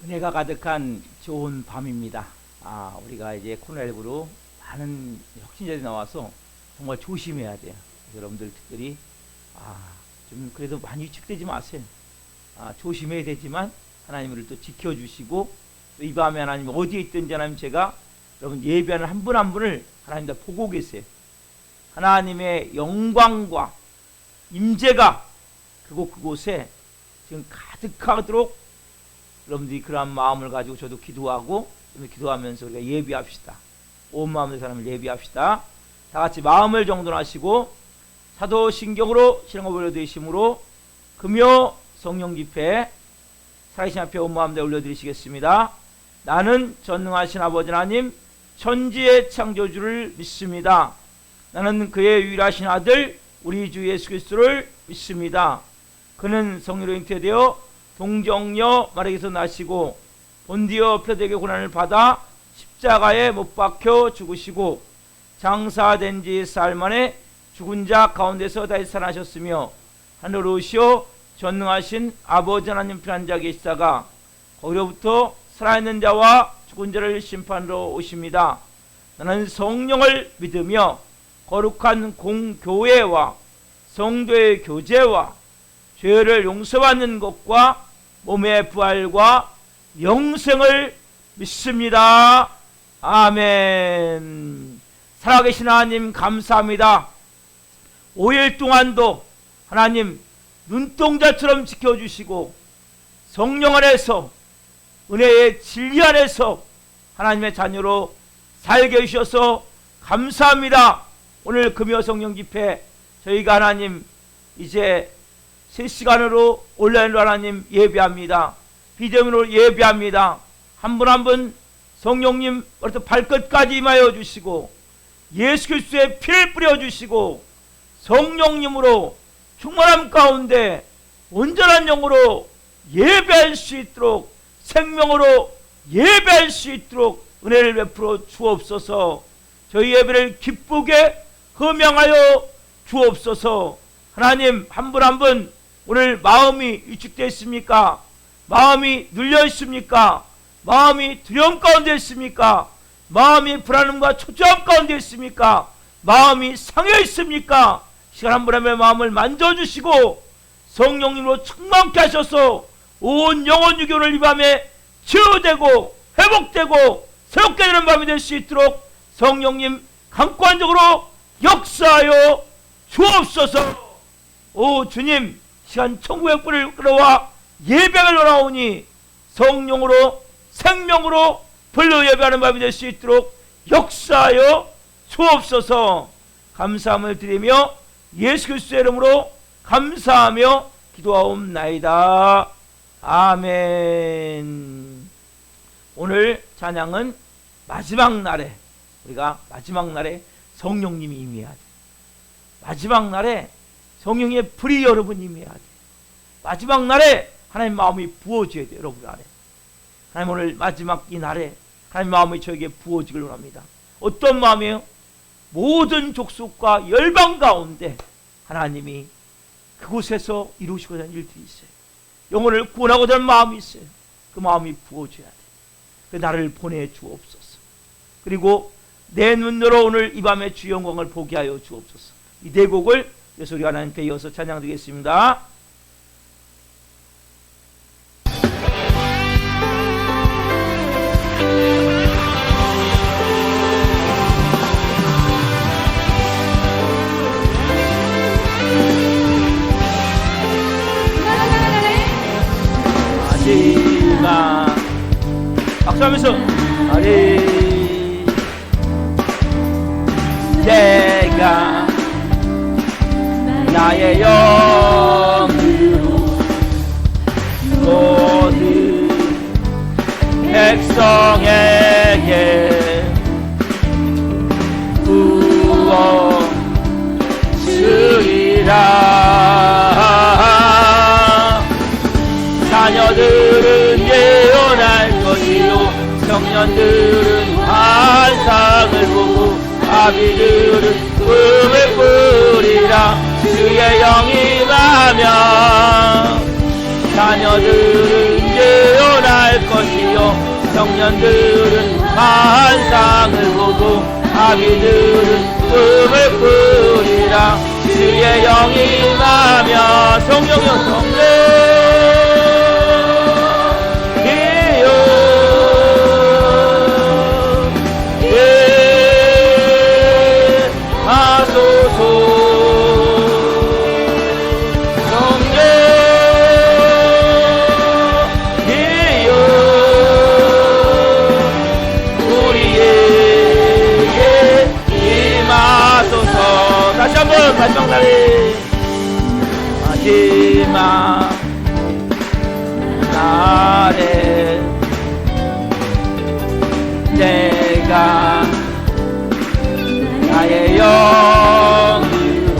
은혜가 가득한 좋은 밤입니다. 우리가 이제 코로나19로 많은 확진자들이 나와서 정말 조심해야 돼요. 여러분들 특별히 좀 그래도 많이 위축되지 마세요. 조심해야 되지만 하나님을 또 지켜주시고, 또 이 밤에 하나님 어디에 있든지 하나님 제가 여러분 예배하는 한 분 한 분을 하나님 다 보고 계세요. 하나님의 영광과 임재가 그곳에 지금 가득하도록 여러분들이 그러한 마음을 가지고 저도 기도하고, 기도하면서 우리가 예비합시다. 온 마음의 사람을 예비합시다. 다 같이 마음을 정돈하시고 사도신경으로 신앙을 올려드리심으로 금요 성령 집회 살아계신 앞에 온 마음 다 올려드리시겠습니다. 나는 전능하신 아버지 하나님 천지의 창조주를 믿습니다. 나는 그의 유일하신 아들 우리 주 예수 그리스도를 믿습니다. 그는 성령으로 잉태되어 동정녀 마리아에게서 나시고 본디오 필라도에게 고난을 받아 십자가에 못 박혀 죽으시고 장사된 지 사흘 만에 죽은 자 가운데서 다시 살아나셨으며 하늘로 오시어 전능하신 아버지 하나님 편한 자 계시다가 거기로부터 살아있는 자와 죽은 자를 심판으로 오십니다. 나는 성령을 믿으며 거룩한 공교회와 성도의 교제와 죄를 용서받는 것과 몸의 부활과 영생을 믿습니다. 아멘. 살아계신 하나님 감사합니다. 5일 동안도 하나님 눈동자처럼 지켜주시고 성령 안에서 은혜의 진리 안에서 하나님의 자녀로 살게 해주셔서 감사합니다. 오늘 금요 성령 집회 저희가 하나님 이제 실시간으로 온라인으로 하나님 예배합니다. 비대면으로 예배합니다. 한 분 한 분 성령님 발끝까지 임하여 주시고 예수 그리스도의 피를 뿌려주시고 성령님으로 충만함 가운데 온전한 영으로 예배할 수 있도록, 생명으로 예배할 수 있도록 은혜를 베풀어 주옵소서. 저희 예배를 기쁘게 흠양하여 주옵소서. 하나님 한 분 한 분 오늘 마음이 위축되어 있습니까? 마음이 눌려 있습니까? 마음이 두려움 가운데 있습니까? 마음이 불안함과 초조함 가운데 있습니까? 마음이 상해 있습니까? 시간 한 분 한 분의 마음을 만져주시고 성령님으로 충만케 하셔서 온 영혼 유교를 이 밤에 치유되고 회복되고 새롭게 되는 밤이 될 수 있도록 성령님 강권적으로 역사하여 주옵소서. 오 주님, 시간 천국의 뿔을 끌어와 예배를 원하오니 성령으로 생명으로 불러 예배하는 밤이 될 수 있도록 역사하여 주옵소서. 감사함을 드리며 예수 그리스도의 이름으로 감사하며 기도하옵나이다. 아멘. 오늘 찬양은 마지막 날에, 우리가 마지막 날에 성령님이 임해야 돼. 마지막 날에 성령의 불이 여러분 임해야 돼. 마지막 날에 하나님 마음이 부어져야 돼. 여러분 안에 하나님 오늘 마지막 이 날에 하나님 마음이 저에게 부어지길 원합니다. 어떤 마음이에요? 모든 족속과 열방 가운데 하나님이 그곳에서 이루시고자 하는 일들이 있어요. 영혼을 구원하고자 하는 마음이 있어요. 그 마음이 부어져야 돼. 그 나를 보내주옵소서. 그리고 내 눈으로 오늘 이 밤에 주 영광을 보게 하여 주옵소서. 이 네 곡을 예수 우리 하나님께 이어서 찬양드리겠습니다. 박수하면서 아리 내가 나의 영으로 모든 백성에게 부어주리라. 자녀들은 예언할 것이요 청년들은 환상을 보고 아비들은 꿈을 꾸리라. 주의 영이 임하면 자녀들은 예언할 것이요 청년들은 환상을 보고 아비들은 꿈을 꾸리라. 주의 영이 임하며 성령이여 성령 다시 한번 마지막 날에 마지막 날에 내가 나의 영으로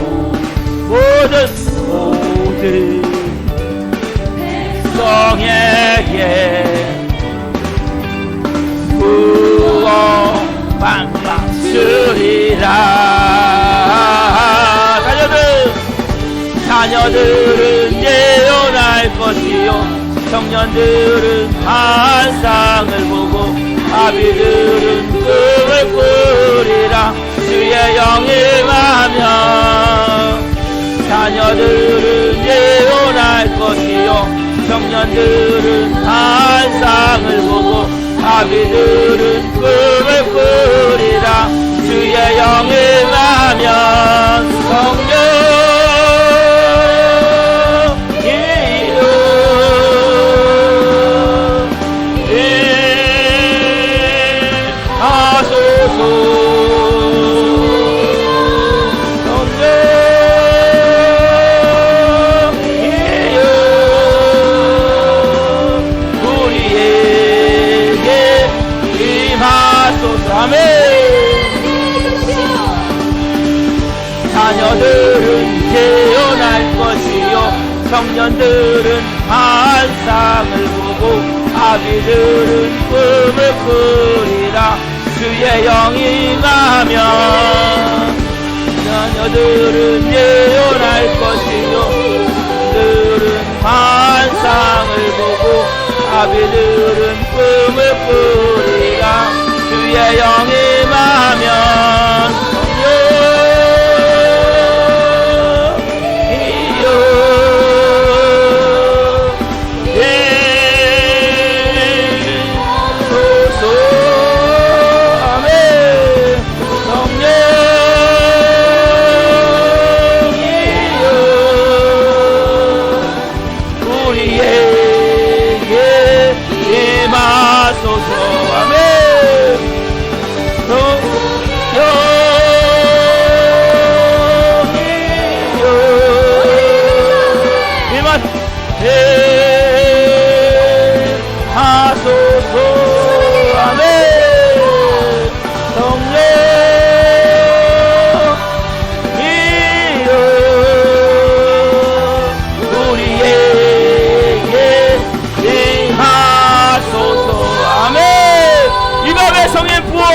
모든 백성에게 구원받아 주리라. 자녀들은 예언할 것이요 청년들은 환상을 보고 아비들은 꿈을 꾸리라. 주의 영이 임하며 자녀들은 예언할 것이요 청년들은 환상을 보고 아비들은 꿈을 꾸리라. 주의 영이 임하면 성령 자녀들은 예언할 것이요 청년들은 환상을 보고 아비들은 꿈을 꾸리라. 주의 영이 임하면 자녀들은 예언할 것이요 청년들은 환상을 보고 아비들은 꿈을 꾸리라. 주의 영이 임하면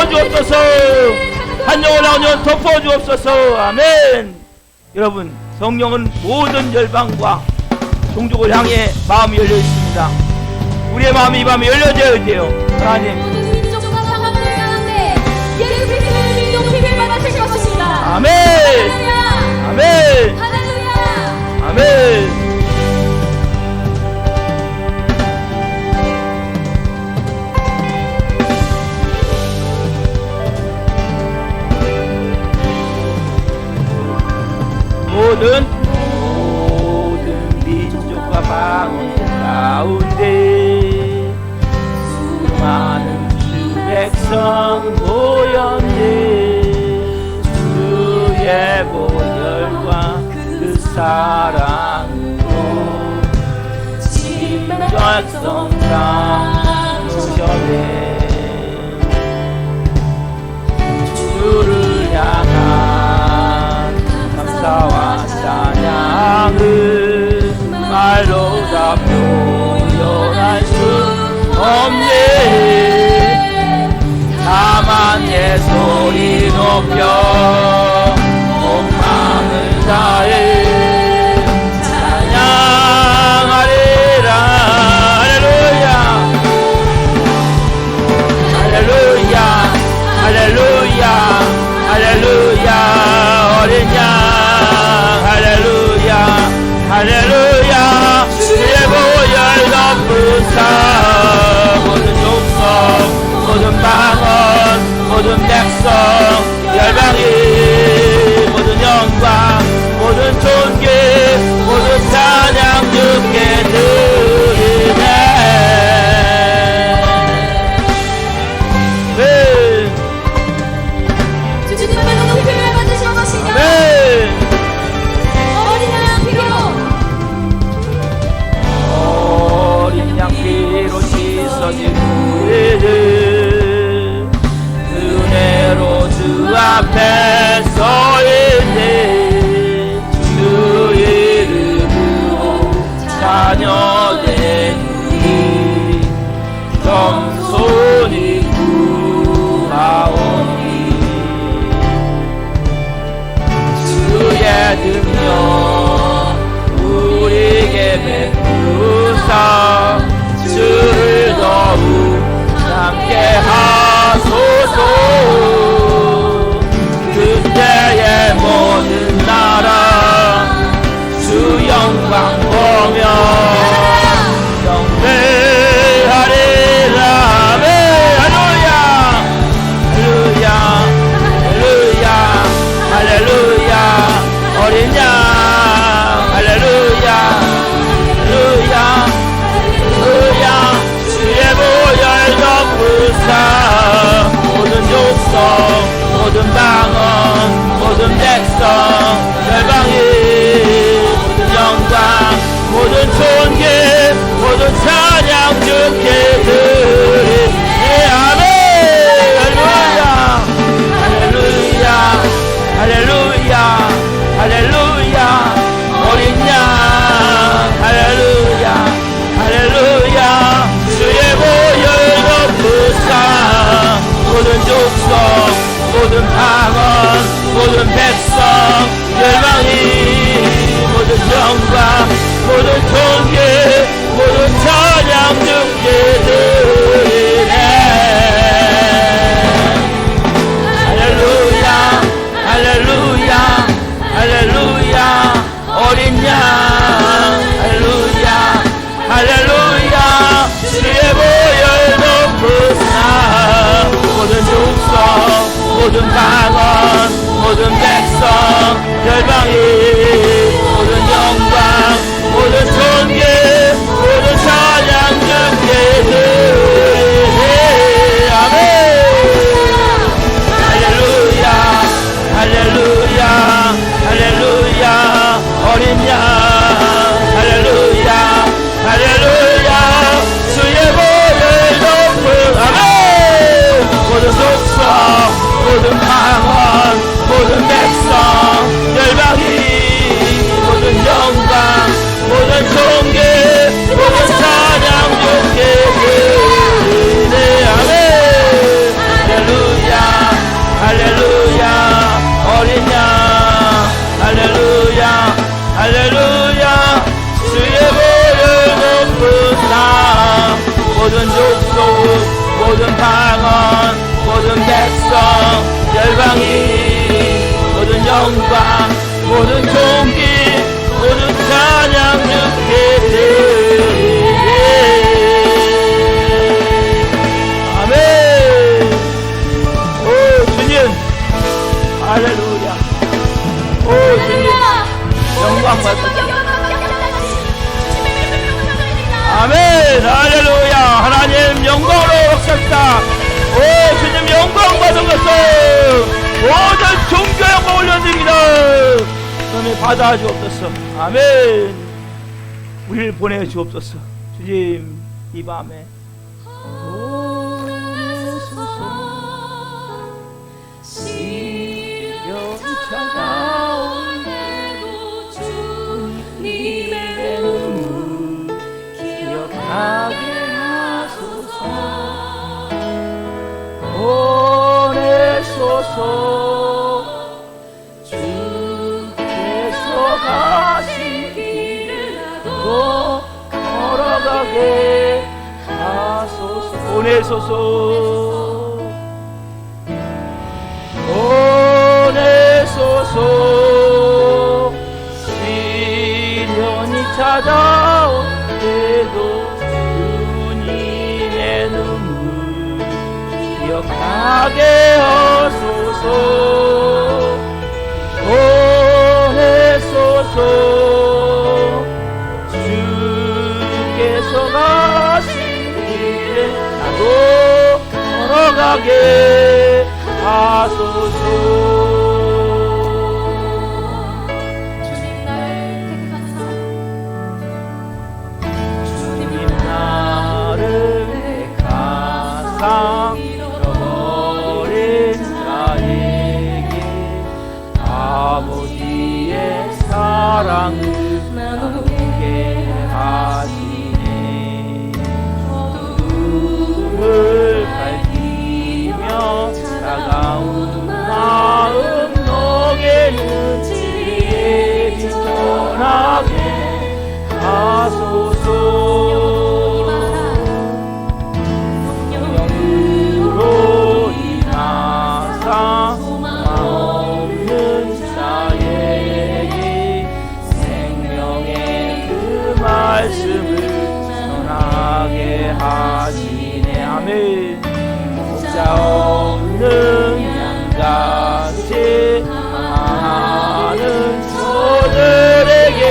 주옵소서. 한 영혼 한 영혼 덮어 주옵소서. 아멘. 여러분, 성령은 모든 열방과 종족을 향해 마음이 열려 있습니다. 우리의 마음이 이 밤에 열려져야 돼요. 하나님, 아멘. 아멘. 아멘. 모든 민족과 방언 가운데 수많은 주 백성 모였네. 주의 보혈과 그 사랑으로 진정성 담으셨네. 주를 향한 감사와 찬양을 말로 다 표현할 수 없네. 다만 내 소리 높여 온 마음을 다해 찬양하리라. 할렐루야. 없어진 후회를 은혜로 주 앞에 서있네 주 이름으로 자녀되니 겸손히 구하오니 주의 능력 우리에게 베푸사 주를 더욱 함께 하소서 그때의 모든 나라 주 영광 보며 경배하리라 할렐루야 할렐루야 할렐루야 어린 양 할렐루야 할렐루야 할렐루야 주의 보혈 덮으사 모든 족속 모든 방언 모든 백성 열방이 모든 영광 모든 존귀 모든 찬양 주께 드리네 아멘 할렐루야 할렐루야 할렐루야 할렐루야 어린 양 할렐루야 할렐루야 주의 보혈 덮으사 모든 족속 모든 방언 모든 백성 열방이 모든 영광 모든 존귀 모든 찬양 주께 드리네 할렐루야 할렐루야 할렐루야 어린 양 할렐루야 할렐루야 주의 보혈 덮으사 모든 족속 모든 방언 모든 백성 열방이 모든 영광 모든 존귀 모든 찬양 주께 드리네 아멘 할렐루야 할렐루야 할렐루야 어린 양 할렐루야 할렐루야 주의 보혈 덮은 아멘 모든 족속 모든 방언 모든 백성 열방이 모든 영광 모든 존귀 모든 찬양 주께 드리네 아멘 할렐루야 할렐루야 어린 양 할렐루야 할렐루야 주의 보혈 높으사 모든 족속 모든 방언 모든 백성 열방이 모든 영광 모든 존귀 모든 찬양 주께 드리네 아멘 오 주님 할렐루야 오 주님 영광 받으시옵소서 아멘 할렐루야 하나님 영광으로 역사합니다 오 주님 영광 받은 것을 모든 종교 영광 올려드립니다 주님 받아주옵소서 아멘 우리를 보내주옵소서 주님 이 밤에 오소서 시련이 찾아온데도 주님의 눈물 기억하게 하소서 보내소서 주께서 가신 길을 나도 걸어가게 하소서 보내소서 보내소서 시련이 찾아올 때도 주님의 눈물 기억하게 하소서 보내소서 주께서 가신 길에 나도 걸어가게 하소서 주님 날 택하사 주님 나를 항상 잃어버린 자에게 아버지의 사랑을 나누게 하시네. 어둠을 밝히며 차가운 마음 녹이는 지혜를 전하게 하소서. 성령으로 임하사 소망 없는 자에게 생명의 그 말씀을 전하게 하시네. 아멘. 목자 없는 양같이 하는 저들에게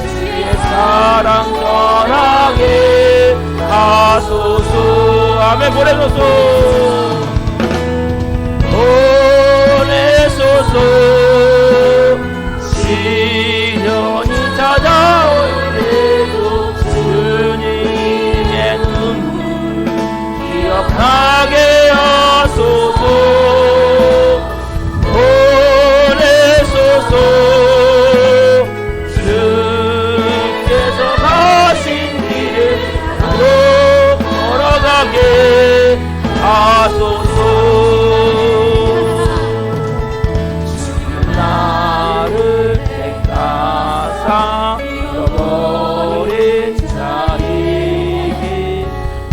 주의 사랑 전하게 하소서. 아멘. 보내소서. 보내소서. 시련이 찾아올 때도 주님의 눈물 기억하게 하소서. 보내소서. 주께서 가신 길을 나도 걸어가게 하소서. 주는 나를 택하사 잃어버린 자에게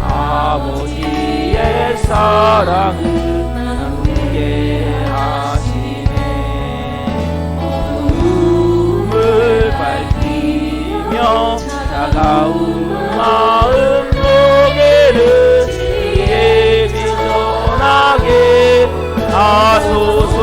아버지의 사랑을 나누게 하시네. 어둠을 밝히며 차가운 마음 녹이는 지혜를 전하게 하소서.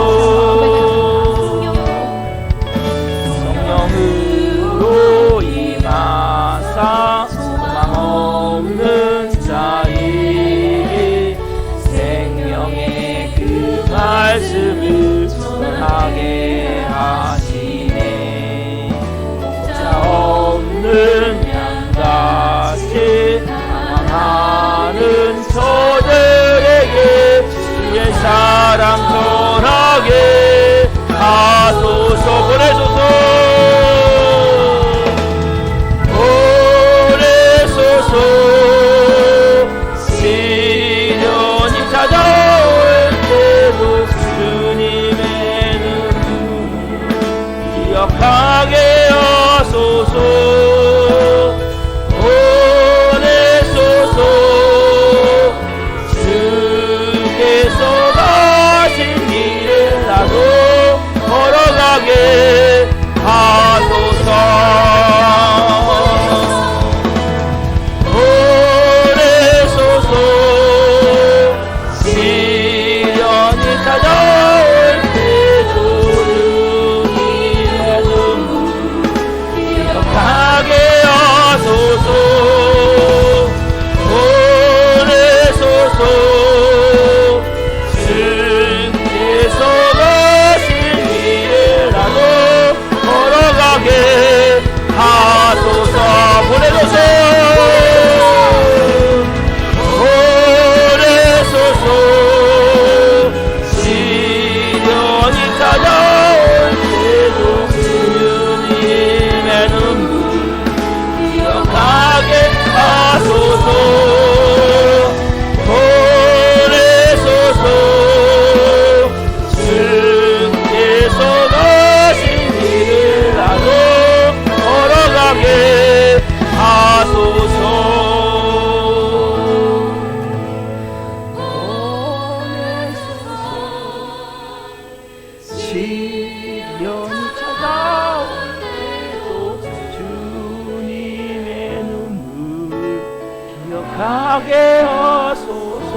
성령으로 임하사 소망 없는 자에게 생명의 그 말씀을 전하게 하시네. 목자 없는 양같이 방황하는 저들에게 주의 사랑 전하게 하소서. 보내소서. 보내소서. 시련이 찾아올 때도 주님의 눈물 기억하게 하소서. 보내소서. 주께서 가신 길을 나도 걸어가게 하소서. 보내소서. 시련이 찾아올 때도 주님의 눈물 기억하게 하소서. 보내소서. 주께서 가신 길을 나도 걸어가게 하소서. 보내소서. 보내소서. 시련이 찾아올 때도 주님의 눈물 기억하게 하소서. 보내소서. 주께서 가신 길을 나도 걸어가게 하소서. 시련이 찾아올 때도 주님의 눈물 기억하게 하소서.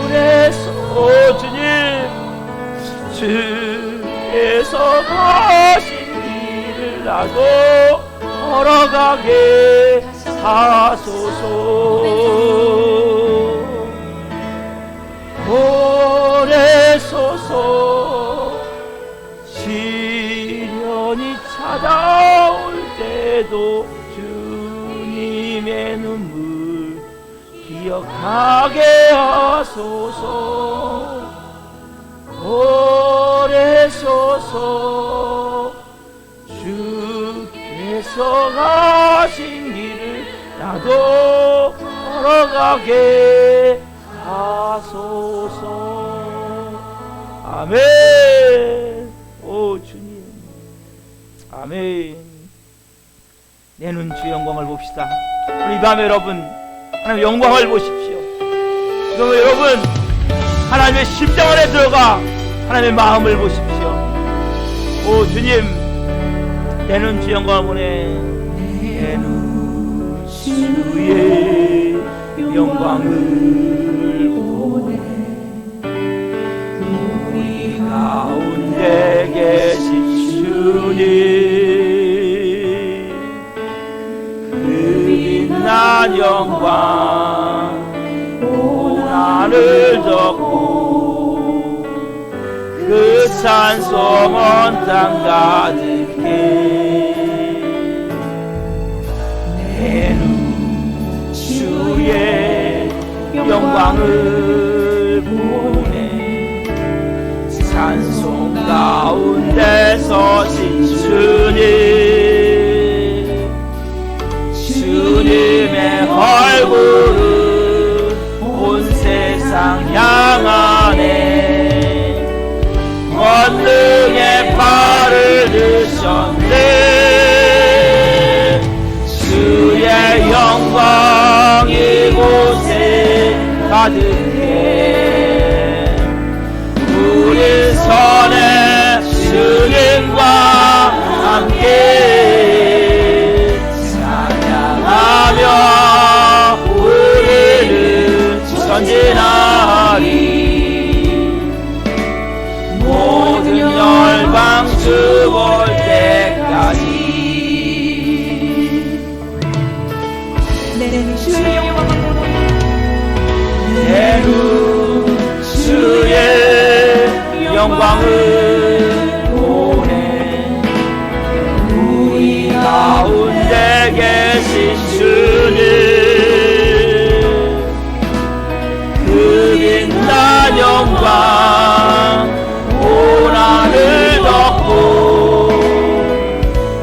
보내소서. 주님 주께서 가신 길을 나도 걸어가게 하소서. 보내소서. 시련이 찾아올 때도 주님의 눈물 기억하게 하소서. 오래소서. 주께서 가신 길을 나도 걸어가게 하소서. 아멘. 오 주님, 아멘. 내 눈 주 영광을 봅시다. 우리 이 밤에 여러분, 하나님의 영광을 보십시오. 지금 여러분, 하나님의 심장 안에 들어가 하나님의 마음을 보십시오. 오 주님, 내 눈 주 영광을 보내. 내 눈 주의 영광을 보내. 우리 가운데 계신 주님, 그 빛난 영광 온 하늘 덮고 그 찬송 온 땅 가득해. 내 눈 주의 영광을 보내. 찬송 가운데 서신 주님, 주님의 얼굴은 온 세상 향하네. 권능의 발을 드셨네. 주의 영광 이곳에 가득해. 우리 선에 주님과 함께 찬양하며 우리는 전진하리. 모든 열방 주 볼 때까지. 내 눈 주의 영광을 보내. 우리 가운데 계신 주님, 그 빛난 영광 온 하늘 덮고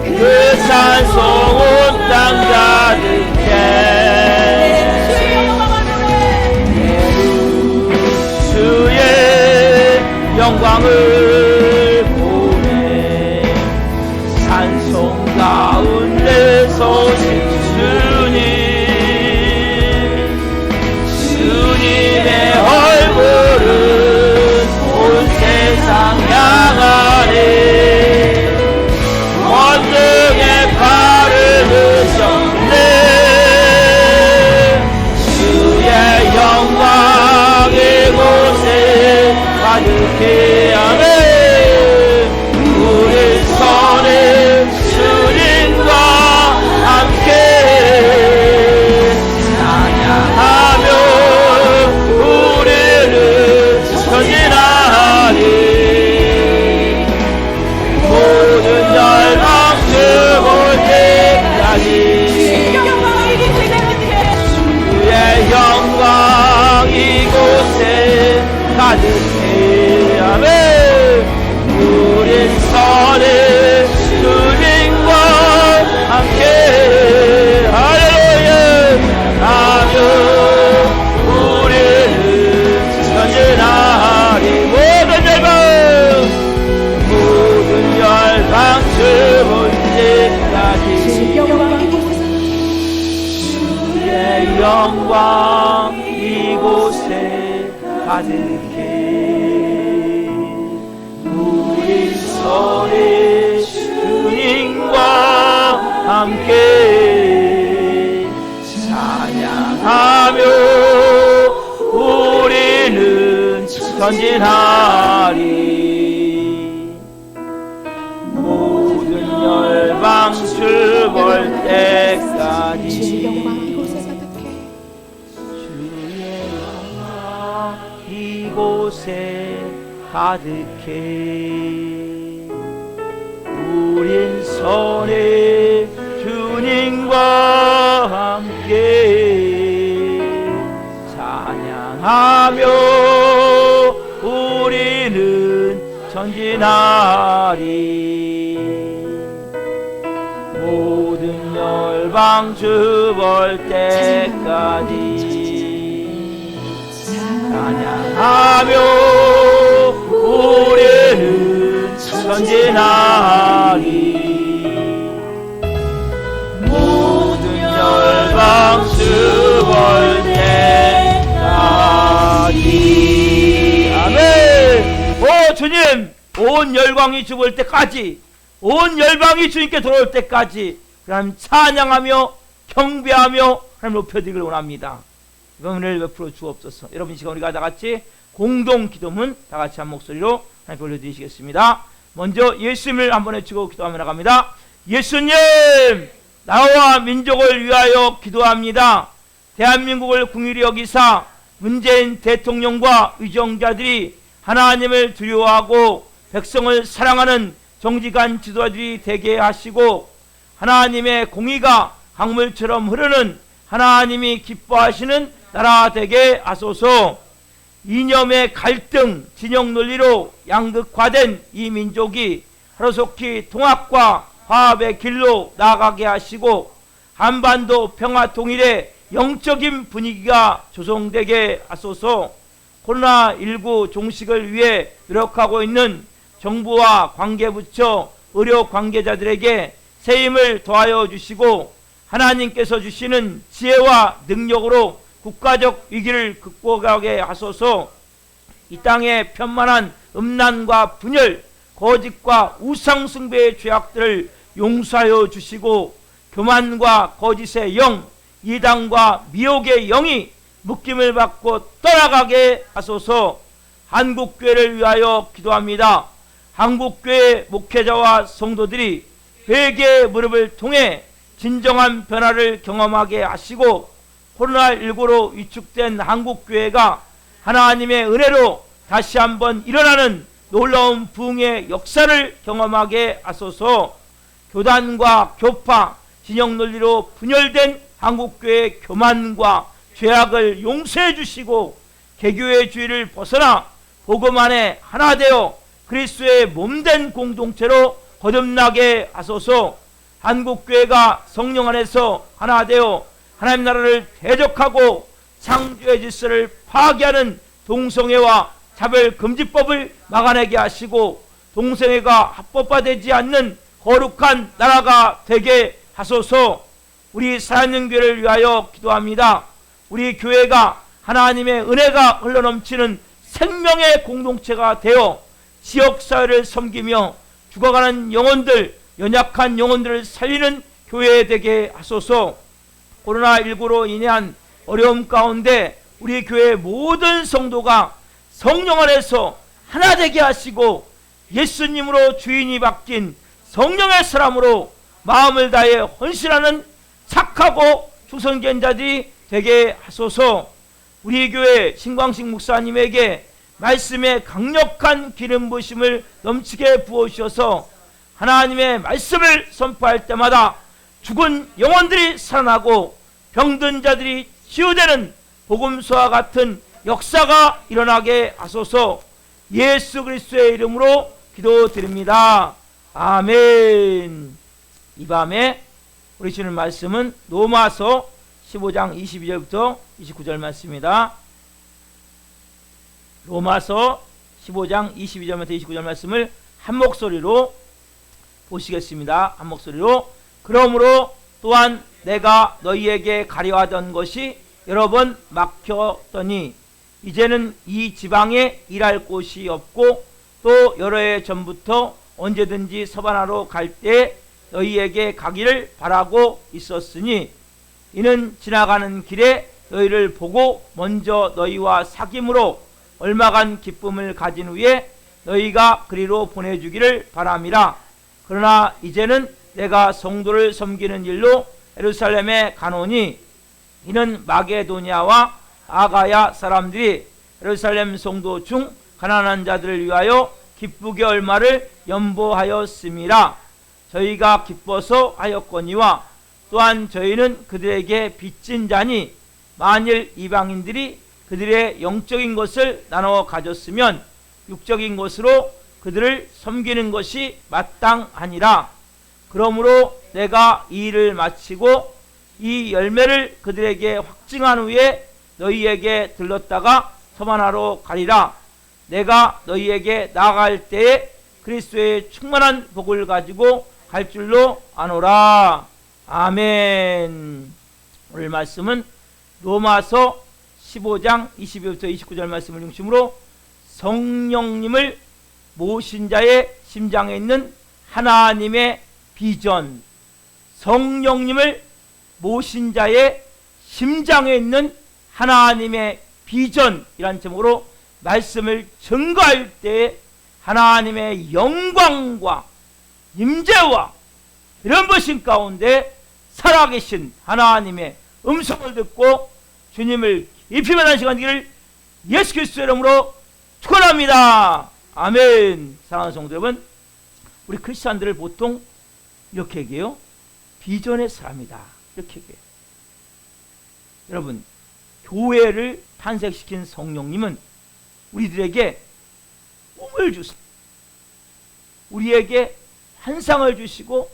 그 찬송 온 땅 가득해. 주의 영광을 보내. 찬송 가운데 서신 주님, 주님의 얼굴은 온 세상 향하네. 권능의 발을 드셨네. 주의 영광 이곳에 가득해. 아멘. 우리 선에 주님과 함께 찬양하며 우리는 전진하리. 모든 열방 주 볼 때까지. 주의 영광 이곳에 가득해. 아멘. 우린 선에 주님과 함께 할렐루야 하며 우리는 전진하리. 모든 열방 주 볼 때까지. 주의 영광 이곳에 가득해. 우리 선에 주님과 함께 찬양하며 우리는 전진하리. 모든 열방 주 볼 때까지. 주의 영광 이곳에 가득해. 주의 영광 이곳에 가득해. 우린 선에 주님과 함께 찬양하며 우리는 전진하리. 모든 열방 주볼 때까지 찬양하며 우리는 전진하리. 모든 열방 주볼 때까지. 아멘. 오 주님, 온 열방이 주볼 때까지, 온 열방이 주님께 돌아올 때까지 하나님 찬양하며 경배하며 하나님 높여드리길 원합니다. 이번 은혜를 베풀어 주옵소서. 여러분 이 시간 우리가 다같이 공동 기도문 다같이 한 목소리로 하나님 올려드리시겠습니다. 먼저 예수님을 한번 외치고 기도하며 나갑니다. 예수님, 나와 민족을 위하여 기도합니다. 대한민국을 긍휼히 여기사 문재인 대통령과 의정자들이 하나님을 두려워하고 백성을 사랑하는 정직한 지도자들이 되게 하시고, 하나님의 공의가 강물처럼 흐르는 하나님이 기뻐하시는 나라 되게 하소서. 이념의 갈등, 진영 논리로 양극화된 이 민족이 하루속히 통합과 화합의 길로 나아가게 하시고, 한반도 평화 통일의 영적인 분위기가 조성되게 하소서. 코로나19 종식을 위해 노력하고 있는 정부와 관계부처, 의료 관계자들에게 새 힘을 더하여 주시고, 하나님께서 주시는 지혜와 능력으로 국가적 위기를 극복하게 하소서. 이 땅의 편만한 음란과 분열, 거짓과 우상숭배의 죄악들을 용서하여 주시고, 교만과 거짓의 영, 이단과 미혹의 영이 묶임을 받고 떠나가게 하소서. 한국교회를 위하여 기도합니다. 한국교회 목회자와 성도들이 회개의 무릎을 통해 진정한 변화를 경험하게 하시고, 코로나19로 위축된 한국교회가 하나님의 은혜로 다시 한번 일어나는 놀라운 부흥의 역사를 경험하게 하소서. 교단과 교파, 진영 논리로 분열된 한국교회의 교만과 죄악을 용서해 주시고, 개교의 주의를 벗어나 복음 안에 하나 되어 그리스도의 몸된 공동체로 거듭나게 하소서. 한국교회가 성령 안에서 하나 되어 하나님 나라를 대적하고 창조의 질서를 파괴하는 동성애와 차별금지법을 막아내게 하시고, 동성애가 합법화되지 않는 거룩한 나라가 되게 하소서. 우리 살아있는 교회를 위하여 기도합니다. 우리 교회가 하나님의 은혜가 흘러넘치는 생명의 공동체가 되어 지역사회를 섬기며 죽어가는 영혼들, 연약한 영혼들을 살리는 교회 되게 하소서. 코로나19로 인한 어려움 가운데 우리 교회 모든 성도가 성령 안에서 하나 되게 하시고, 예수님으로 주인이 바뀐 성령의 사람으로 마음을 다해 헌신하는 착하고 충성된 자들이 되게 하소서. 우리 교회 신광식 목사님에게 말씀의 강력한 기름 부으심을 넘치게 부어주셔서 하나님의 말씀을 선포할 때마다 죽은 영혼들이 살아나고 병든 자들이 치유되는 복음서와 같은 역사가 일어나게 하소서. 예수 그리스도의 이름으로 기도드립니다. 아멘. 이 밤에 우리 주는 말씀은 로마서 15장 22절부터 29절 말씀입니다. 로마서 15장 22절부터 29절 말씀을 한 목소리로 보시겠습니다. 한 목소리로. 그러므로 또한 내가 너희에게 가려하던 것이 여러 번 막혔더니 이제는 이 지방에 일할 곳이 없고, 또 여러 해 전부터 언제든지 서바나로 갈 때 너희에게 가기를 바라고 있었으니, 이는 지나가는 길에 너희를 보고 먼저 너희와 사귐으로 얼마간 기쁨을 가진 후에 너희가 그리로 보내주기를 바람이라. 그러나 이제는 내가 성도를 섬기는 일로 예루살렘에 가노니, 이는 마게도냐와 아가야 사람들이 예루살렘 성도 중 가난한 자들을 위하여 기쁘게 얼마를 연보하였음이라. 저희가 기뻐서 하였거니와 또한 저희는 그들에게 빚진 자니, 만일 이방인들이 그들의 영적인 것을 나눠 가졌으면 육적인 것으로 그들을 섬기는 것이 마땅하니라. 그러므로 내가 이 일을 마치고 이 열매를 그들에게 확증한 후에 너희에게 들렀다가 서만하러 가리라. 내가 너희에게 나아갈 때에 그리스도의 충만한 복을 가지고 갈 줄로 아노라. 아멘. 오늘 말씀은 로마서 15장 22부터 29절 말씀을 중심으로 성령님을 모신 자의 심장에 있는 하나님의 비전, 성령님을 모신 자의 심장에 있는 하나님의 비전이란 제목으로 말씀을 증거할 때 하나님의 영광과 임재와 이런 것인 가운데 살아계신 하나님의 음성을 듣고 주님을 깊이 만난 시간 되기를 예수 그리스도의 이름으로 축원합니다. 아멘. 사랑하는 성도 여러분, 우리 크리스찬들을 보통 이렇게 얘기해요. 비전의 사람이다. 이렇게 얘기해요. 여러분, 교회를 탄생시킨 성령님은 우리들에게 꿈을 주시고 우리에게 환상을 주시고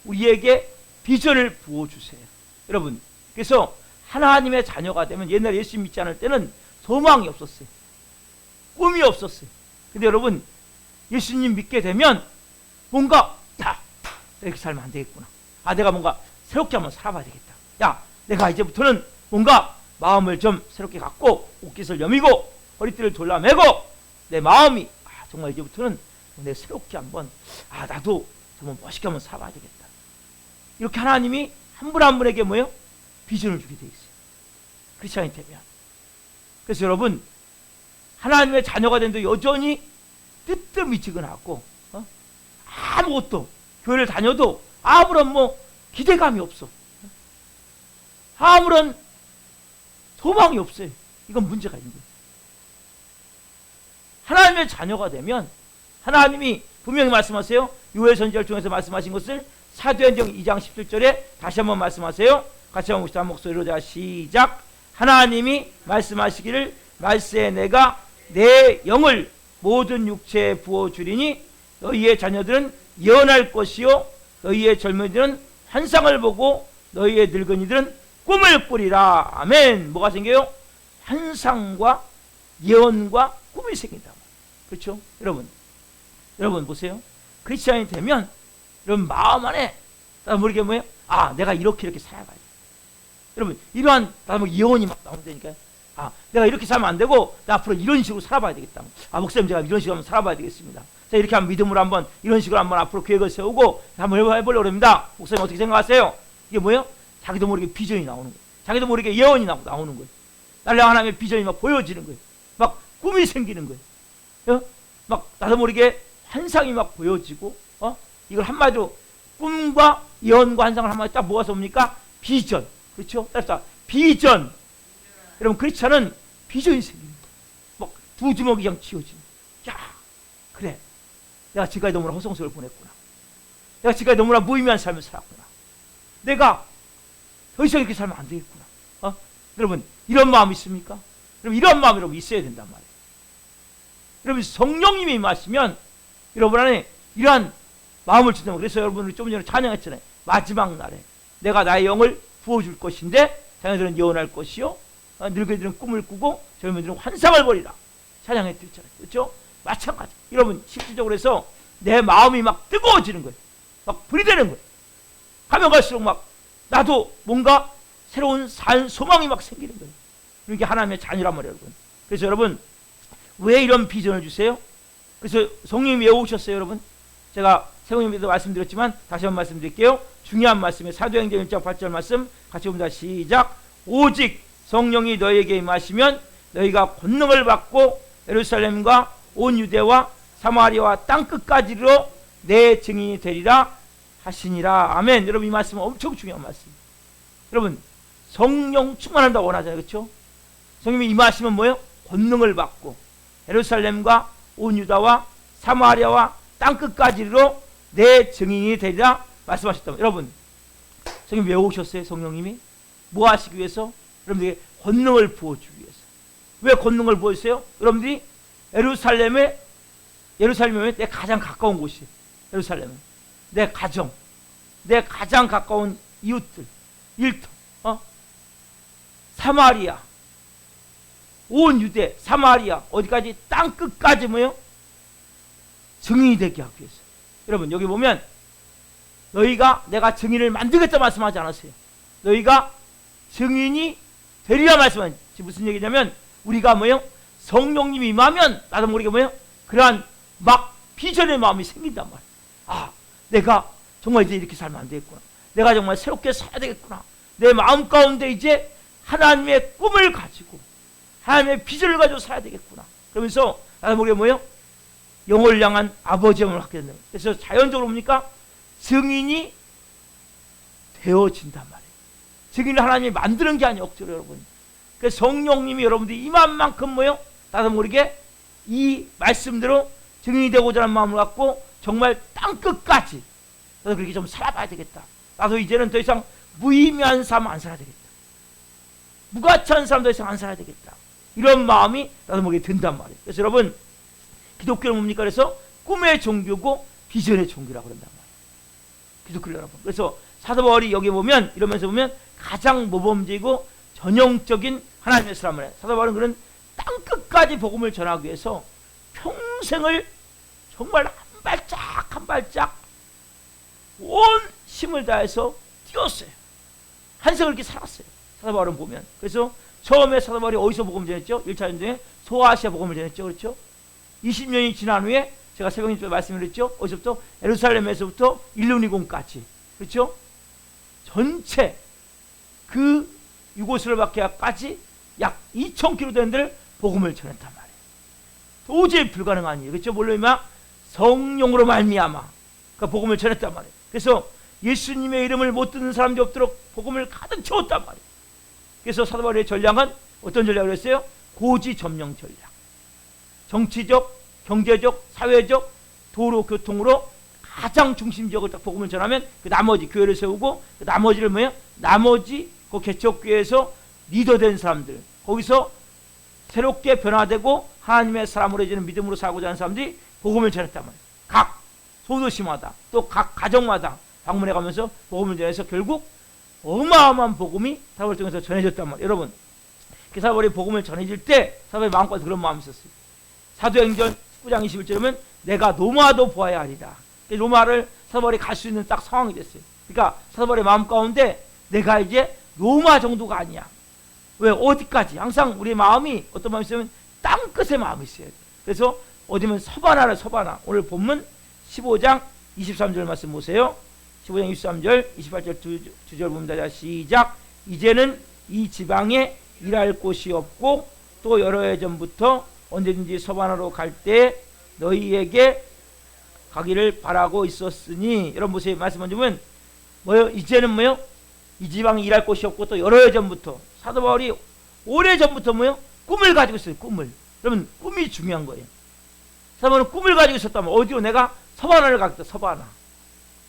우리에게 비전을 부어주세요. 여러분, 그래서 하나님의 자녀가 되면 옛날에 예수 믿지 않을 때는 소망이 없었어요. 꿈이 없었어요. 근데 여러분, 예수님 믿게 되면 뭔가 야, 이렇게 살면 안 되겠구나. 아, 내가 뭔가 새롭게 한번 살아봐야 되겠다. 야, 내가 이제부터는 뭔가 마음을 좀 새롭게 갖고 옷깃을 여미고 허리띠를 졸라매고 내 마음이 정말 이제부터는 내가 새롭게 한번 나도 정말 멋있게 한번 살아봐야 되겠다. 이렇게 하나님이 한 분 한 분에게 뭐예요? 비전을 주게 돼 있어요. 크리스찬이 되면. 그래서 여러분, 하나님의 자녀가 된도 여전히 뜨뜻미지근하고 아무것도 교회를 다녀도 아무런 기대감이 없어. 아무런 소망이 없어요. 이건 문제가 있는 거예요. 하나님의 자녀가 되면 하나님이 분명히 말씀하세요. 요엘 선지자를 통해서 말씀하신 것을 사도행전 2장 17절에 다시 한번 말씀하세요. 같이 한번 봅시다. 목소리로. 자, 시작. 하나님이 말씀하시기를 말세에 내가 내 영을 모든 육체에 부어주리니 너희의 자녀들은 예언할 것이요 너희의 젊은이들은 환상을 보고 너희의 늙은이들은 꿈을 꾸리라. 아멘. 뭐가 생겨요? 환상과 예언과 꿈이 생긴다. 그렇죠? 여러분 보세요. 크리스찬이 되면 여러분 마음 안에 모르게 뭐예요? 내가 이렇게 살아가야 돼. 여러분, 이러한 예언이 막 나온다니까요. 내가 이렇게 살면 안 되고 나 앞으로 이런 식으로 살아봐야 되겠다. 목사님, 제가 이런 식으로 한번 살아봐야 되겠습니다. 자, 이렇게 한번 믿음으로 한번 이런 식으로 한번 앞으로 계획을 세우고 한번 해보려고 합니다. 목사님, 어떻게 생각하세요? 이게 뭐예요? 자기도 모르게 비전이 나오는 거예요. 자기도 모르게 예언이 나오는 거예요. 날라 하나님의 비전이 막 보여지는 거예요. 막 꿈이 생기는 거예요. 막 나도 모르게 환상이 막 보여지고 이걸 한마디로 꿈과 예언과 환상을 한마디 딱 모아서 뭡니까? 비전. 그렇죠? 따라서 비전. 여러분, 크리스찬은 비전이 생기는 거예요. 막 두 주먹이 그냥 쥐어지는 거예요. 야, 그래, 내가 지금까지 너무나 허송세월 보냈구나. 내가 지금까지 너무나 무의미한 삶을 살았구나. 내가 더 이상 이렇게 살면 안 되겠구나. 여러분, 이런 마음 있습니까? 여러분, 이런 마음이 여러분 있어야 된단 말이에요. 여러분, 성령님이 임하시면 여러분 안에 이러한 마음을 주는 거예요. 그래서 여러분이 좀 전에 찬양했잖아요. 마지막 날에 내가 나의 영을 부어줄 것인데 자녀들은 예언할 것이요 늙은이들은 꿈을 꾸고 젊은이들은 환상을 벌이라. 찬양했잖아요. 그렇죠? 마찬가지. 여러분, 실질적으로 해서 내 마음이 막 뜨거워지는 거예요. 막 불이 되는 거예요. 가면 갈수록 막 나도 뭔가 새로운 산 소망이 막 생기는 거예요. 이게 하나님의 자녀란 말이에요, 여러분. 그래서 여러분, 왜 이런 비전을 주세요? 그래서 성령님이 왜 오셨어요, 여러분? 제가 세공님에도 말씀드렸지만 다시 한번 말씀드릴게요. 중요한 말씀이에요. 사도행전 1장 8절 말씀 같이 봅니다. 시작. 오직 성령이 너희에게 임하시면 너희가 권능을 받고 예루살렘과 온 유대와 사마리아와 땅끝까지로 내 증인이 되리라 하시니라. 아멘. 여러분, 이 말씀은 엄청 중요한 말씀이에요. 여러분, 성령 충만한다고 원하잖아요. 그렇죠? 성령이 임하시면 뭐예요? 권능을 받고 예루살렘과 온 유다와 사마리아와 땅끝까지로 내 증인이 되리라 말씀하셨다면, 여러분, 성령님 왜 오셨어요? 성령님이 뭐 하시기 위해서? 여러분에게 권능을 부어주기 위해서. 왜 걷는 걸 보였어요? 여러분들이 예루살렘에 내 가장 가까운 곳이에요. 예루살렘은 내 가정, 내 가장 가까운 이웃들, 일터, 사마리아, 온 유대, 사마리아, 어디까지? 땅 끝까지 뭐요? 증인이 되게 하기 위해서. 여러분 여기 보면 내가 증인을 만들겠다 말씀하지 않았어요. 너희가 증인이 되리라 말씀하지. 무슨 얘기냐면 우리가 뭐요? 성령님이 임하면 나도 모르게 뭐요? 그러한 막 비전의 마음이 생긴단 말이에요. 아, 내가 정말 이제 이렇게 살면 안 되겠구나. 내가 정말 새롭게 살아야 되겠구나. 내 마음 가운데 이제 하나님의 꿈을 가지고 하나님의 비전을 가지고 살아야 되겠구나. 그러면서 나도 모르게 뭐요? 영혼을 향한 아버지 마음을 갖게 된다. 그래서 자연적으로 뭡니까? 증인이 되어진단 말이에요. 증인을 하나님이 만드는 게 아니에요, 억지로 여러분. 그래서 성령님이 여러분들이 임한 만큼 뭐요? 나도 모르게 이 말씀대로 증인이 되고자 하는 마음을 갖고 정말 땅끝까지 나도 그렇게 좀 살아봐야 되겠다. 나도 이제는 더 이상 무의미한 삶 안 살아야 되겠다. 무가치한 삶 더 이상 안 살아야 되겠다. 이런 마음이 나도 모르게 든단 말이에요. 그래서 여러분 기독교는 뭡니까? 그래서 꿈의 종교고 비전의 종교라고 그런단 말이에요. 기독교 여러분. 그래서 사도 바울이 여기 보면 이러면서 보면 가장 모범적이고 전형적인 하나님의 사람을 해요. 사도 바울은 그런 땅끝까지 복음을 전하기 위해서 평생을 정말 한 발짝 한 발짝 온 힘을 다해서 뛰었어요. 한 생을 이렇게 살았어요. 사도 바울은 보면. 그래서 처음에 사도 바울이 어디서 복음을 전했죠? 1차 전쟁에 소아시아 복음을 전했죠. 그렇죠? 20년이 지난 후에 제가 새벽에 말씀드렸죠. 어디서부터? 예루살렘에서부터 일루니공까지. 그렇죠? 전체 그 유고슬라바키아까지 약 2,000km 되는 데를 복음을 전했단 말이에요. 도저히 불가능한 일. 그렇죠? 물론 성령으로 말미암아 그 복음을 전했단 말이에요. 그래서 예수님의 이름을 못 듣는 사람들이 없도록 복음을 가득 채웠단 말이에요. 그래서 사도 바울의 전략은 어떤 전략을 했어요? 고지 점령 전략. 정치적, 경제적, 사회적, 도로 교통으로 가장 중심 지역을 딱 복음을 전하면 그 나머지 교회를 세우고 그 나머지를 뭐예요? 나머지 그 개척교회에서 리더된 사람들, 거기서 새롭게 변화되고 하나님의 사람으로 이제는 믿음으로 살고자 하는 사람들이 복음을 전했단 말이에요. 각 소도시마다 또 각 가정마다 방문해 가면서 복음을 전해서 결국 어마어마한 복음이 사도를 통해서 전해졌단 말이에요. 여러분, 사도들이 복음을 전해질 때 사도의 마음까지 그런 마음이 있었어요. 사도행전 19장 21절에 보면 내가 로마도 보아야 하리라. 로마를 사도바울이 갈 수 있는 딱 상황이 됐어요. 그러니까 사도바울의 마음 가운데 내가 이제 로마 정도가 아니야. 왜? 어디까지? 항상 우리의 마음이 어떤 마음이 있으면 땅끝의 마음이 있어야 돼. 그래서 어디면 서바나. 오늘 본문 15장 23절 말씀 보세요. 15장 23절 28절 두 절 봅니다. 자, 시작. 이제는 이 지방에 일할 곳이 없고 또 여러 해 전부터 언제든지 서바나로 갈 때 너희에게 가기를 바라고 있었으니. 여러분 보세요. 말씀만 주면 뭐요? 이제는 뭐요? 이 지방에 일할 곳이 없고 또 여러 해 전부터 사도 바울이 오래 전부터 뭐요? 꿈을 가지고 있어요. 꿈을. 여러분 꿈이 중요한 거예요. 사도 바울은 꿈을 가지고 있었다면 어디로? 내가 서바나를 가겠다. 서바나.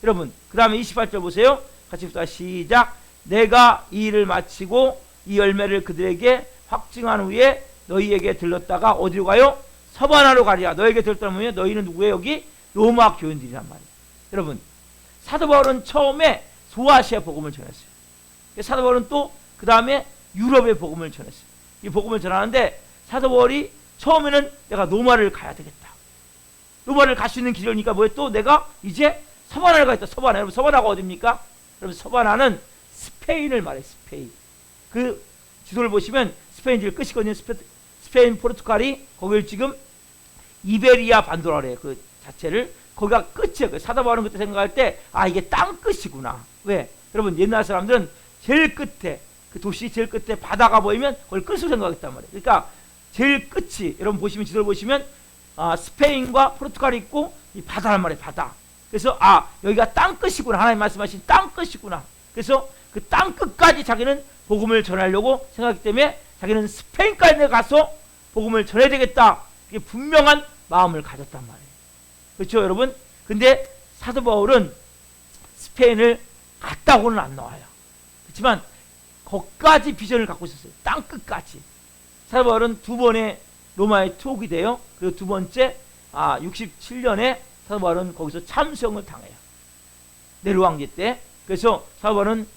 여러분 그 다음에 28절 보세요. 같이 부터 시작. 내가 이 일을 마치고 이 열매를 그들에게 확증한 후에 너희에게 들렀다가 어디로 가요? 서바나로 가리라. 너희에게 들렀다면 너희는 누구예요? 여기 로마 교인들이란 말이에요. 여러분 사도 바울은 처음에 소아시아 복음을 전했어요. 사도 바울은 또 그 다음에 유럽의 복음을 전했어요. 이 복음을 전하는데 사도 바울이 처음에는 내가 로마를 가야 되겠다. 로마를 갈 수 있는 길이니까 뭐예요? 또 내가 이제 서바나를 가겠다. 서바나. 여러분 서바나가 어디입니까? 여러분 서바나는 스페인을 말해요. 스페인. 그 지도를 보시면 스페인 지를 끝이거든요. 스페인 포르투갈이 거기를 지금 이베리아 반도라래요. 그 자체를. 거기가 끝이에요. 그 사도 바울은 그때 생각할 때 아 이게 땅 끝이구나. 왜? 여러분 옛날 사람들은 제일 끝에 그 도시 제일 끝에 바다가 보이면 그걸 끝으로 생각했단 말이에요. 그러니까 제일 끝이 여러분 보시면 지도를 보시면 스페인과 포르투갈이 있고 이 바다란 말이에요. 바다. 그래서 여기가 땅 끝이구나. 하나님 말씀하신 땅 끝이구나. 그래서 그 땅 끝까지 자기는 복음을 전하려고 생각하기 때문에 자기는 스페인까지 가서 복음을 전해야 되겠다. 그게 분명한 마음을 가졌단 말이에요. 그렇죠 여러분? 근데 사도 바울은 스페인을 갔다고는 안 나와요. 그렇지만 거기까지 비전을 갖고 있었어요. 땅 끝까지. 사도 바울은 두 번의 로마에 투옥이 돼요. 그리고 두 번째 67년에 사도 바울은 거기서 참수형을 당해요. 네로 황제 때. 그래서 사도 바울은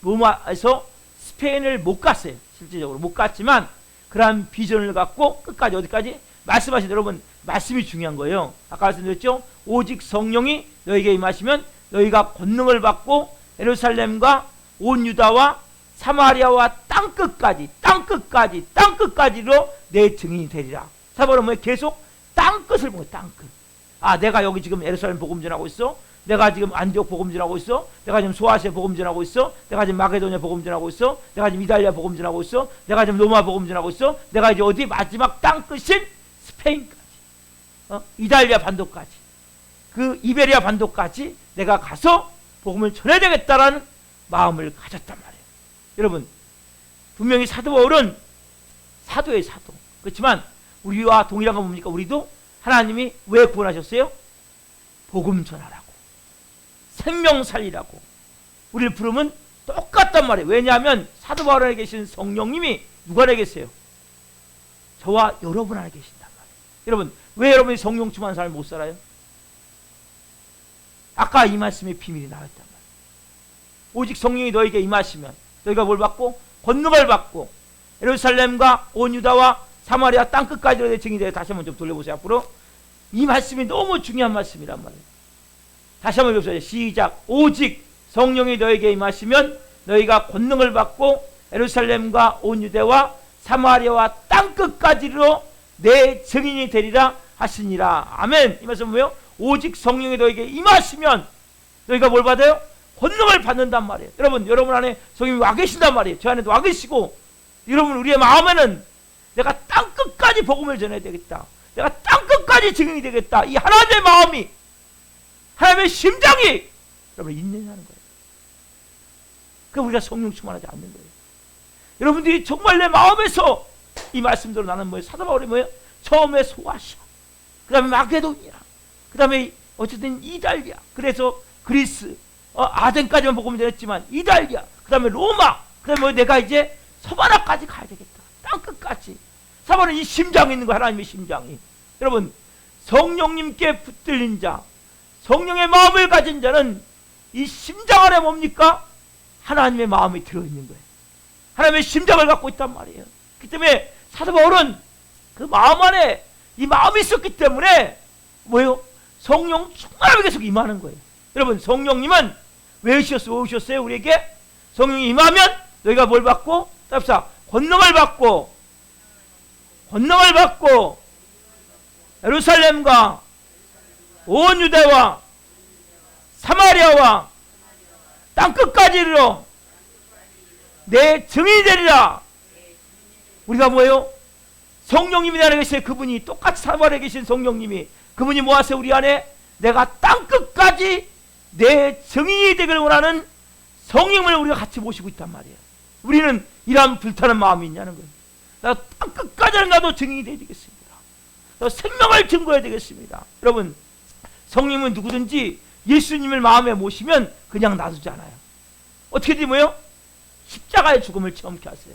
로마에서 스페인을 못 갔어요. 실질적으로 못 갔지만 그러한 비전을 갖고 끝까지 어디까지? 말씀하신 여러분, 말씀이 중요한 거예요. 아까 말씀드렸죠? 오직 성령이 너에게 임하시면 너희가 권능을 받고 예루살렘과 온 유다와 사마리아와 땅끝까지로 내 증인이 되리라. 사바는 뭐 계속 땅끝을 보고 땅끝. 내가 여기 지금 예루살렘 복음 전하고 있어. 내가 지금 안디옥 복음 전하고 있어. 내가 지금 소아시아 복음 전하고 있어. 내가 지금 마게도냐 복음 전하고 있어. 내가 지금 이탈리아 복음 전하고 있어. 내가 지금 로마 복음 전하고 있어. 내가 이제 어디 마지막 땅끝인 스페인까지, 이탈리아 반도까지, 그 이베리아 반도까지 내가 가서 복음을 전해야 되겠다라는 마음을 가졌단 말이에요. 여러분, 분명히 사도 바울은 사도예요, 사도. 그렇지만 우리와 동일한 건 뭡니까? 우리도 하나님이 왜 구원하셨어요? 복음 전하라고, 생명 살리라고 우리를 부르면 똑같단 말이에요. 왜냐하면 사도 바울 안에 계신 성령님이 누가 안에 계세요? 저와 여러분 안에 계신단 말이에요. 여러분, 왜 여러분이 성령 충만한 삶을 못 살아요? 아까 이 말씀의 비밀이 나왔단 말이에요. 오직 성령이 너에게 임하시면 너희가 뭘 받고? 권능을 받고 예루살렘과 온 유다와 사마리아 땅끝까지 내 증인이 되어. 다시 한번 좀 돌려보세요. 앞으로. 이 말씀이 너무 중요한 말씀이란 말이에요. 다시 한번 읽어보세요. 시작. 오직 성령이 너에게 임하시면 너희가 권능을 받고 예루살렘과 온 유대와 사마리아와 땅끝까지로 내 증인이 되리라 하시니라. 아멘. 이 말씀은 뭐예요? 오직 성령이 너에게 임하시면 너희가 뭘 받아요? 권능을 받는단 말이에요. 여러분 안에 성령이 와 계신단 말이에요. 저 안에도 와 계시고, 여러분 우리의 마음에는 내가 땅끝까지 복음을 전해야 되겠다, 내가 땅끝까지 증인이 되겠다, 이 하나님의 마음이, 하나님의 심장이 여러분 있느냐는 거예요. 그럼 우리가 성령 충만하지 않는 거예요. 여러분들이 정말 내 마음에서 이 말씀대로 나는 뭐예요? 사도 바울이 뭐예요? 처음에 소아시아, 그 다음에 마게도니아, 그 다음에 어쨌든 이탈리아, 그래서 그리스, 아덴까지만 복음을 전했지만 이탈리아, 그 다음에 로마, 그 다음에 내가 이제 서바나까지 가야 되겠다, 땅끝까지. 사바는 이 심장이 있는 거야, 하나님의 심장이. 여러분, 성령님께 붙들린 자, 성령의 마음을 가진 자는 이 심장 안에 뭡니까? 하나님의 마음이 들어있는 거예요. 하나님의 심장을 갖고 있단 말이에요. 그 때문에 사도 바울은 그 마음 안에 이 마음이 있었기 때문에 뭐예요? 성령 충만함이 계속 임하는 거예요. 여러분, 성령님은 왜 오셨어요? 우리에게 성령이 임하면 너희가 뭘 받고? 답사 권능을 받고 예루살렘과 온 유대와 사마리아와 땅끝까지 이르러 내 증인이 되리라. 우리가 뭐예요? 성령님이 내 안에 계세요. 그분이 똑같이 사도 바울에 계신 성령님이, 그분이 뭐하세요? 우리 안에 내가 땅끝까지 내 증인이 되기를 원하는 성령을 우리가 같이 모시고 있단 말이에요. 우리는 이러한 불타는 마음이 있냐는 거예요. 내가 땅끝까지는 나도 증인이 되어야 되겠습니다. 내가 생명을 증거해야 되겠습니다. 여러분, 성령은 누구든지 예수님을 마음에 모시면 그냥 놔두지 않아요. 어떻게든 뭐예요? 십자가의 죽음을 체험케 하세요.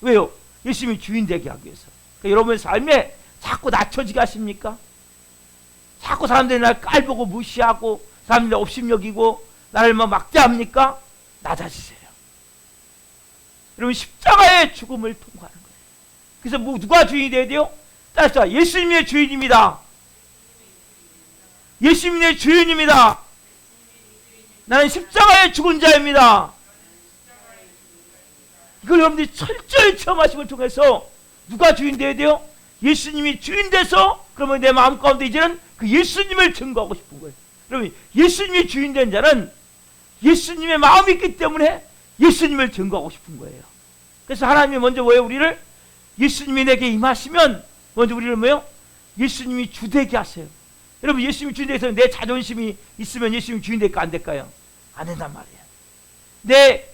왜요? 예수님이 주인 되게 하기 위해서. 그러니까 여러분의 삶에 자꾸 낮춰지게 하십니까? 자꾸 사람들이 날 깔보고 무시하고 사람들이 업심여기고 나를 막대합니까? 낮아지세요. 여러분, 십자가의 죽음을 통과하는 거예요. 그래서 누가 주인이 돼야 돼요? 따라서 예수님의 주인입니다. 예수님의 주인입니다. 나는 십자가의 죽은 자입니다. 이걸 여러분들이 철저히 체험하심을 통해서 누가 주인 돼야 돼요? 예수님이 주인 돼서, 그러면 내 마음 가운데 이제는 그 예수님을 증거하고 싶은 거예요. 여러분, 예수님이 주인 된 자는 예수님의 마음이 있기 때문에 예수님을 증거하고 싶은 거예요. 그래서 하나님이 먼저 뭐예요? 우리를, 예수님이 내게 임하시면 먼저 우리를 뭐예요? 예수님이 주되게 하세요. 여러분, 예수님이 주인 되서 내 자존심이 있으면 예수님이 주인 될까 안 될까요? 안 된단 말이에요. 내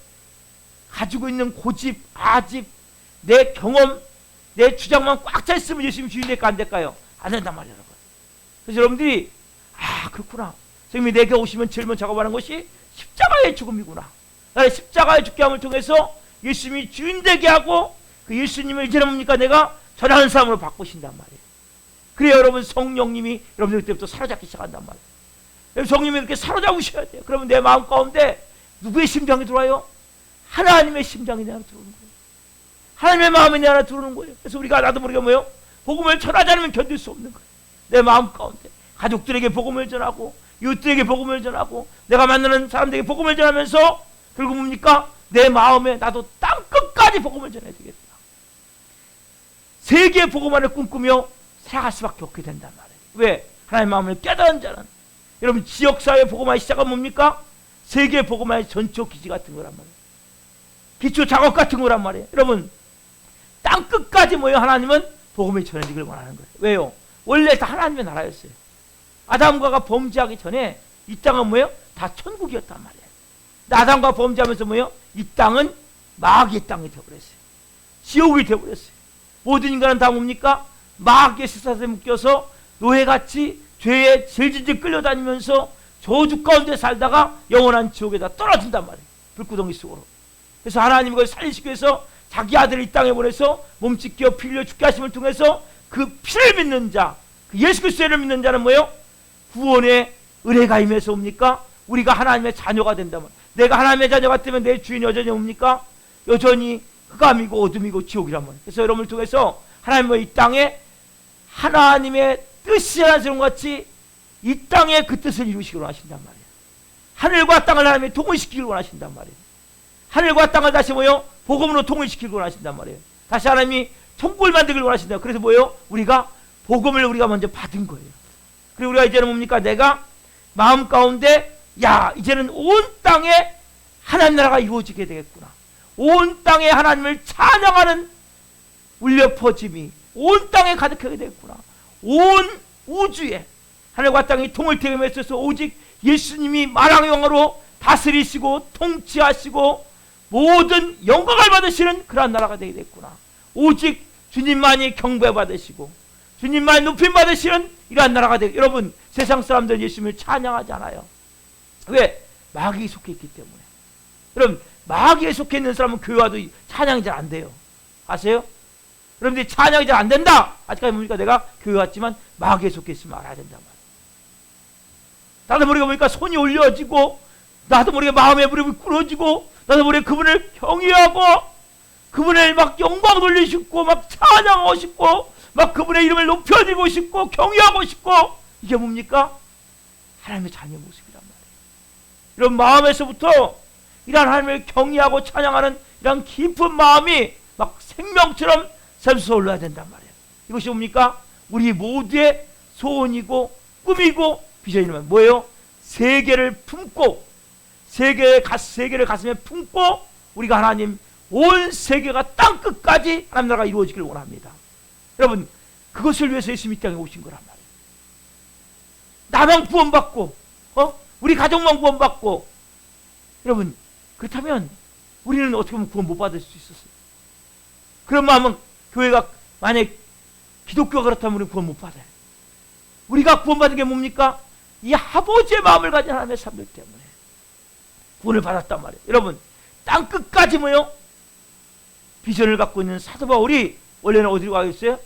가지고 있는 고집, 아집, 내 경험, 내 주장만 꽉 차 있으면 예수님이 주인 될까 안 될까요? 안 된단 말이에요, 여러분. 그래서 여러분들이 그렇구나, 선생님이 내게 오시면 제일 먼저 작업하는 것이 십자가의 죽음이구나. 나의 십자가의 죽게 함을 통해서 예수님이 주인 되게 하고 그 예수님을 이제는 뭡니까? 내가 전하는 사람으로 바꾸신단 말이에요. 그래야 여러분 성령님이 여러분들 그때부터 사로잡기 시작한단 말이에요. 성령님이 이렇게 사로잡으셔야 돼요. 그러면 내 마음 가운데 누구의 심장이 들어와요? 하나님의 심장이 내 안에 들어오는 거예요. 하나님의 마음이 내 안에 들어오는 거예요. 그래서 우리가 나도 모르게 뭐예요? 복음을 전하지 않으면 견딜 수 없는 거예요. 내 마음 가운데 가족들에게 복음을 전하고 이웃들에게 복음을 전하고 내가 만나는 사람들에게 복음을 전하면서 결국 뭡니까? 내 마음에 나도 땅끝까지 복음을 전해야 되겠다. 세계의 복음 안을 꿈꾸며 살아갈 수밖에 없게 된단 말이에요. 왜? 하나님의 마음을 깨달은 자는 여러분 지역사회 복음화의 시작은 뭡니까? 세계의 복음화의 전초 기지 같은 거란 말이에요. 기초 작업 같은 거란 말이에요. 여러분 땅끝까지 뭐예요? 하나님은 복음을 전해지길 원하는 거예요. 왜요? 원래 다 하나님의 나라였어요. 아담과가 범죄하기 전에 이 땅은 뭐예요? 다 천국이었단 말이에요. 아담과 범죄하면서 뭐예요? 이 땅은 마귀의 땅이 되어버렸어요. 지옥이 되어버렸어요. 모든 인간은 다 뭡니까? 마귀의 스사에 묶여서 노예같이 죄에 질질질 끌려다니면서 저주 가운데 살다가 영원한 지옥에다 떨어진단 말이에요. 불구덩이 속으로. 그래서 하나님이 그걸 살리시기 위해서 자기 아들을 이 땅에 보내서 몸짓겨 피 흘려 죽게 하심을 통해서 그 피를 믿는 자, 그 예수 그리스도를 믿는 자는 뭐예요? 구원의 은혜가 임해서 옵니까? 우리가 하나님의 자녀가 된다면, 내가 하나님의 자녀가 되면 내 주인 여전히 옵니까? 여전히 흑암이고 어둠이고 지옥이란 말이에요. 그래서 여러분을 통해서 하나님은 이 땅에 하나님의 뜻이 하나님 같이 이 땅에 그 뜻을 이루시길 원하신단 말이에요. 하늘과 땅을 하나님이 통일시키길 원하신단 말이에요. 하늘과 땅을 다시 뭐요? 복음으로 통일시키길 원하신단 말이에요. 다시 하나님이 천국을 만들길 원하신다. 그래서 뭐예요? 우리가 복음을 우리가 먼저 받은 거예요. 그리고 우리가 이제는 뭡니까? 내가 마음 가운데 야 이제는 온 땅에 하나님 나라가 이루어지게 되겠구나. 온 땅에 하나님을 찬양하는 울려 퍼짐이 온 땅에 가득하게 되겠구나. 온 우주에 하늘과 땅이 통일되게 맺어서 오직 예수님이 만왕의 왕으로 다스리시고 통치하시고 모든 영광을 받으시는 그러한 나라가 되게 됐구나. 오직 주님만이 경배받으시고 주님만이 높임받으시는 이러한 나라가 되게. 여러분 세상 사람들은 예수님을 찬양하지 않아요. 왜? 마귀에 속해 있기 때문에. 여러분 마귀에 속해 있는 사람은 교회 와도 찬양이 잘 안 돼요. 아세요? 여러분들이 찬양이 잘 안 된다. 아직까지 뭡니까? 내가 교회 왔지만 마귀에 속해 있으면 알아야 된단 말이에요. 나도 모르게 보니까 손이 올려지고 나도 모르게 마음의 무릎이 꿇어지고 나도 모르게 그분을 경외하고 그분을 막 영광 돌리고 막 찬양하고 싶고 막 그분의 이름을 높여드리고 싶고 경외하고 싶고 이게 뭡니까? 하나님의 자녀의 모습이란 말이에요. 이런 마음에서부터 이런 하나님을 경외하고 찬양하는 이런 깊은 마음이 막 생명처럼 샘솟아 올라야 된단 말이에요. 이것이 뭡니까? 우리 모두의 소원이고 꿈이고 비전이면 뭐예요? 세계를 품고 세계를 가슴에 품고 우리가 하나님 온 세계가 땅끝까지 하나님 나라가 이루어지기를 원합니다. 여러분 그것을 위해서 예수님이 이 땅에 오신 거란 말이에요. 나만 구원받고 우리 가족만 구원받고. 여러분 그렇다면 우리는 어떻게 보면 구원 못 받을 수 있었어요. 그런 마음은 교회가 만약 기독교가 그렇다면 우리는 구원 못 받아요. 우리가 구원받은 게 뭡니까? 이 아버지의 마음을 가진 하나님의 사람들 때문에 구원을 받았단 말이에요. 여러분 땅끝까지 뭐요? 비전을 갖고 있는 사도 바울이 원래는 어디로 가겠어요?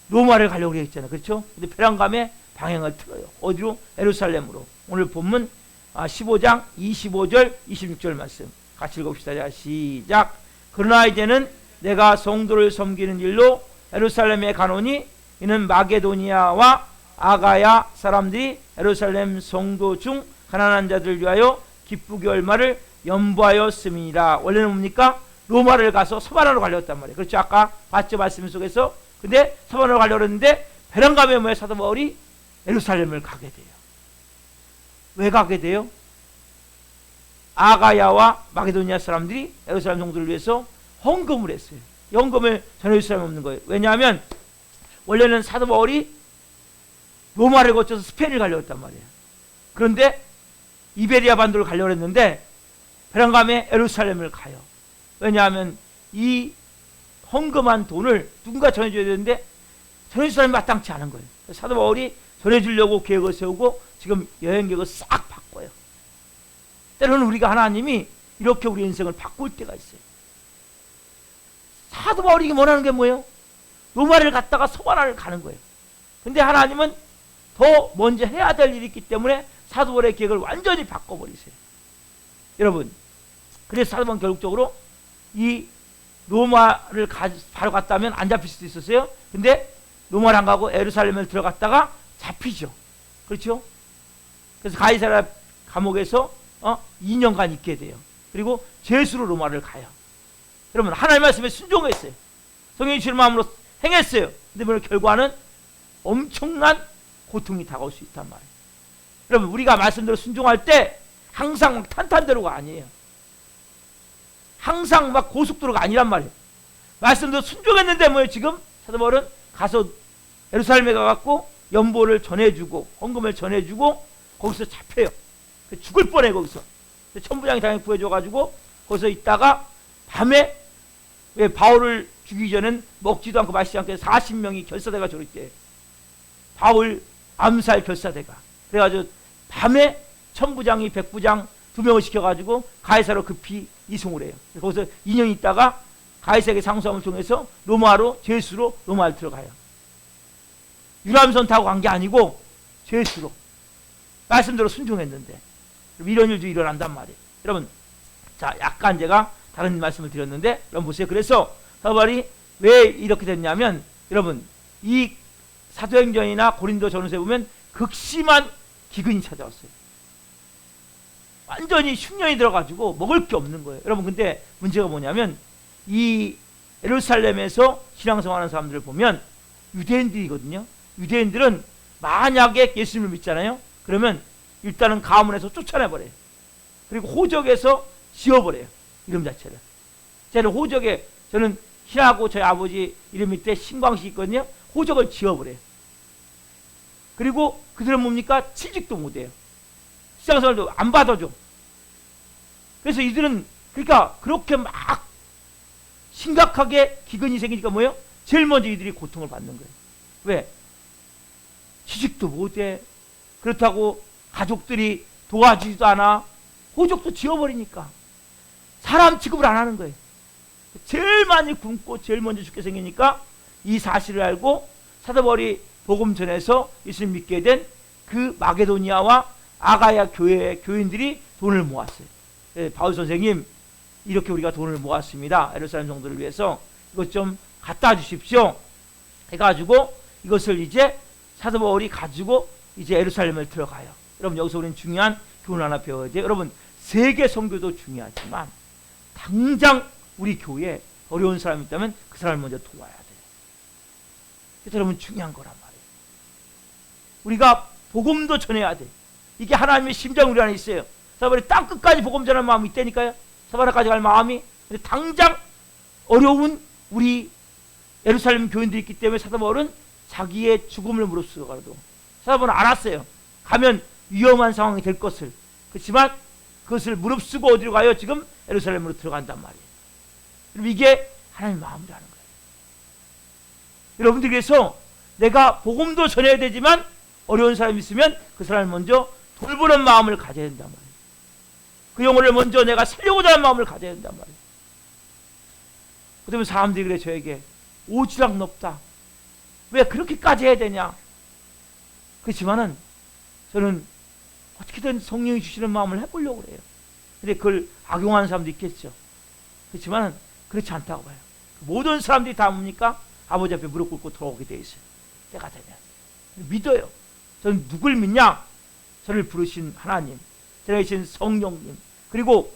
로마를 가려고 했잖아요. 그렇죠? 근데 배란감에 방향을 틀어요. 어디로? 예루살렘으로. 오늘 본문 15장 25절 26절 말씀 같이 읽어봅시다. 자, 시작. 그러나 이제는 내가 성도를 섬기는 일로 예루살렘에 가노니 이는 마게도니아와 아가야 사람들이 예루살렘 성도 중 가난한 자들을 위하여 기쁘게 얼마를 연보하였음이니라. 원래는 뭡니까? 로마를 가서 서바나로 가려고 했단 말이에요. 그렇죠? 아까 봤죠? 말씀 속에서. 근데 서바나로 가려고 했는데 베란감에 뭐예요? 사도 바울이 예루살렘을 가게 돼요. 왜 가게 돼요? 아가야와 마게도니아 사람들이 예루살렘 성도를 위해서 헌금을 했어요. 헌금을 전해줄 사람이 없는 거예요. 왜냐하면 원래는 사도 바울이 로마를 거쳐서 스페인을 가려고 했단 말이에요. 그런데 이베리아 반도를 가려고 했는데 베란감에 예루살렘을 가요. 왜냐하면 이 헌금한 돈을 누군가 전해줘야 되는데 전해줄 사람이 마땅치 않은 거예요. 사도 바울이 전해주려고 계획을 세우고 지금 여행 계획을 싹 바꿔요. 때로는 우리가 하나님이 이렇게 우리 인생을 바꿀 때가 있어요. 사도 바울이 원하는 게 뭐예요? 로마를 갔다가 소바나를 가는 거예요. 근데 하나님은 더 먼저 해야 될 일이 있기 때문에 사도 바울의 계획을 완전히 바꿔버리세요. 여러분, 그래서 사도 바울은 결국적으로 이 로마를 바로 갔다면 안 잡힐 수도 있었어요. 근데 로마를 안 가고 예루살렘을 들어갔다가 잡히죠. 그렇죠? 그래서 가이사랴 감옥에서 2년간 있게 돼요. 그리고 죄수로 로마를 가요. 여러분, 하나님의 말씀에 순종했어요. 성령이 주는 마음으로 행했어요. 근데 그 결과는 엄청난 고통이 다가올 수 있단 말이에요. 여러분, 우리가 말씀대로 순종할 때 항상 막 탄탄대로가 아니에요. 항상 막 고속도로가 아니란 말이에요. 말씀대로 순종했는데 뭐예요? 지금 사도 바울은 가서 예루살렘에 가갖고 연보를 전해주고 헌금을 전해주고 거기서 잡혀요. 죽을 뻔해 거기서. 천부장이 당연히 구해줘가지고 거기서 있다가 밤에, 왜 바울을 죽이기 전엔 먹지도 않고 마시지 않고 40명이 결사대가 조직돼요. 바울 암살 결사대가. 그래가지고 밤에 천부장이 백부장 2명을 시켜가지고 가이사로 급히 이송을 해요. 거기서 2년 있다가 가이사에게 상소함을 통해서 로마로, 죄수로 로마를 들어가요. 유람선 타고 간 게 아니고 죄수로. 말씀대로 순종했는데. 이런 일도 일어난단 말이에요. 여러분, 자, 약간 제가 다른 말씀을 드렸는데, 여러분 보세요. 그래서 사도 바울이 왜 이렇게 됐냐면, 여러분, 이 사도행전이나 고린도 전서에 보면 극심한 기근이 찾아왔어요. 완전히 흉년이 들어가지고 먹을 게 없는 거예요. 여러분, 근데 문제가 뭐냐면, 이 예루살렘에서 신앙생활하는 사람들을 보면 유대인들이거든요. 유대인들은 만약에 예수님을 믿잖아요. 그러면 일단은 가문에서 쫓아내버려요. 그리고 호적에서 지워버려요. 이름 자체를. 저는 호적에, 저는 신하고 저희 아버지 이름 밑에 신광식 있거든요. 호적을 지워버려요. 그리고 그들은 뭡니까? 취직도 못해요. 시장생활도 안 받아줘. 그래서 이들은, 그러니까 그렇게 막 심각하게 기근이 생기니까 뭐예요? 제일 먼저 이들이 고통을 받는 거예요. 왜? 취직도 못해. 그렇다고 가족들이 도와주지도 않아. 호적도 지워버리니까 사람 취급을 안 하는 거예요. 제일 많이 굶고 제일 먼저 죽게 생기니까 이 사실을 알고 사도 바울이 복음 전해서 예수님 믿게 된 그 마게도니아와 아가야 교회의 교인들이 돈을 모았어요. 네, 바울 선생님, 이렇게 우리가 돈을 모았습니다. 예루살렘 성도를 위해서 이것 좀 갖다 주십시오. 해가지고 이것을 이제 사도 바울이 가지고 이제 예루살렘을 들어가요. 여러분, 여기서 우리는 중요한 교훈 하나 배워야 돼요. 여러분, 세계 선교도 중요하지만 당장 우리 교회에 어려운 사람이 있다면 그 사람을 먼저 도와야 돼요. 그래서 여러분, 중요한 거란 말이에요. 우리가 복음도 전해야 돼. 이게 하나님의 심장 우리 안에 있어요. 사도 바울이 땅 끝까지 복음 전하는 마음이 있다니까요. 사바나까지 갈 마음이. 근데 당장 어려운 우리 예루살렘 교인들이 있기 때문에 사도 바울은 자기의 죽음을 무릅쓰고라도 사도 바울은 알았어요. 가면 위험한 상황이 될 것을. 그렇지만 그것을 무릅쓰고 어디로 가요? 지금 예루살렘으로 들어간단 말이에요. 그럼 이게 하나님의 마음이라는 거예요. 여러분들, 그래서 내가 복음도 전해야 되지만 어려운 사람이 있으면 그 사람을 먼저 돌보는 마음을 가져야 된단 말이에요. 그 영혼을 먼저 내가 살려고자 하는 마음을 가져야 된단 말이에요. 그러면 사람들이 그래, 저에게 오지랖 높다. 왜 그렇게까지 해야 되냐? 그렇지만은 저는 어떻게든 성령이 주시는 마음을 해보려고 그래요. 근데 그걸 악용하는 사람도 있겠죠. 그렇지만은 그렇지 않다고 봐요. 모든 사람들이 다 뭡니까? 아버지 앞에 무릎 꿇고 돌아오게 돼 있어요. 때가 되면. 믿어요. 저는 누굴 믿냐? 저를 부르신 하나님, 저에게 주신 성령님, 그리고